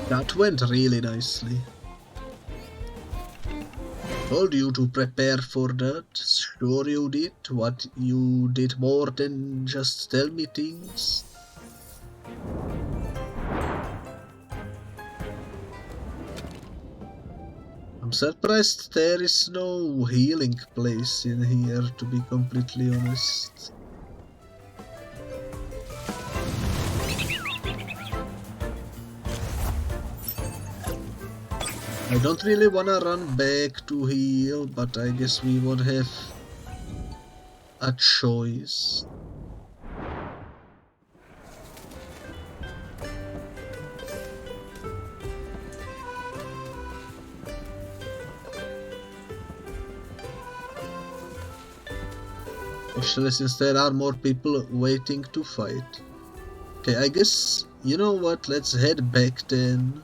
That went really nicely. Told you to prepare for that. Sure you did. What, you did more than just tell me things? I'm surprised there is no healing place in here, to be completely honest. I don't really wanna run back to heal, but I guess we won't have a choice. Especially since there are more people waiting to fight. Okay, I guess, you know what, let's head back then.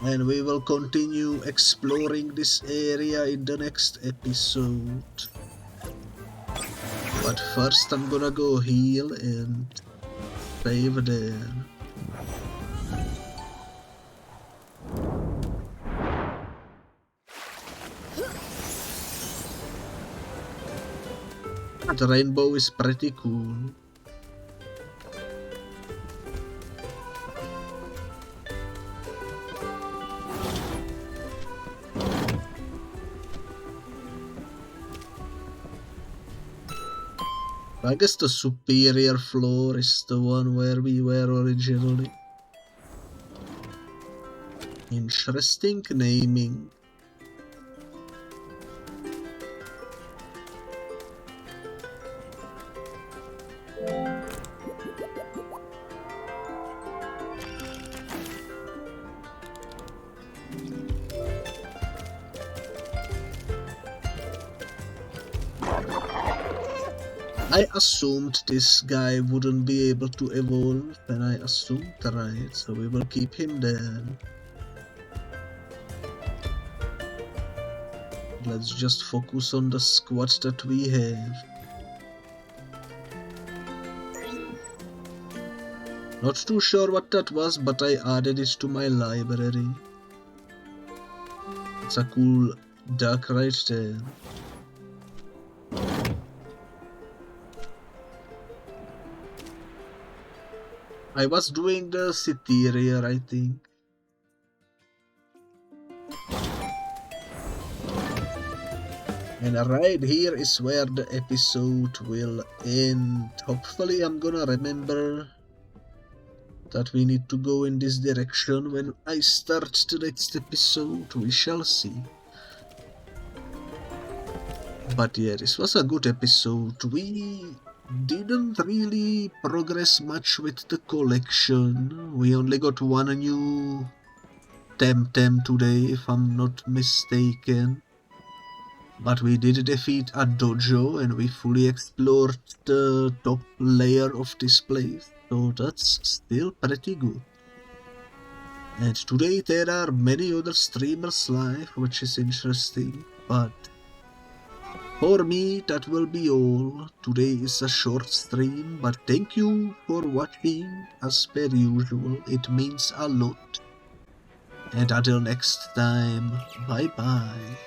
And we will continue exploring this area in the next episode. But first I'm gonna go heal and save there. The rainbow is pretty cool. I guess the superior floor is the one where we were originally. Interesting naming. I assumed this guy wouldn't be able to evolve, and I assumed right, so we will keep him there. Let's just focus on the squad that we have. Not too sure what that was, but I added it to my library. It's a cool duck right there. I was doing the Citerior, I think. And right here is where the episode will end. Hopefully I'm gonna remember that we need to go in this direction when I start the next episode. We shall see. But yeah, this was a good episode. We didn't really progress much with the collection. We only got one new Temtem today, if I'm not mistaken. But we did defeat a dojo and we fully explored the top layer of this place, so that's still pretty good. And today there are many other streamers live, which is interesting, but for me that will be all. Today is a short stream, but thank you for watching as per usual, it means a lot. And until next time, bye bye.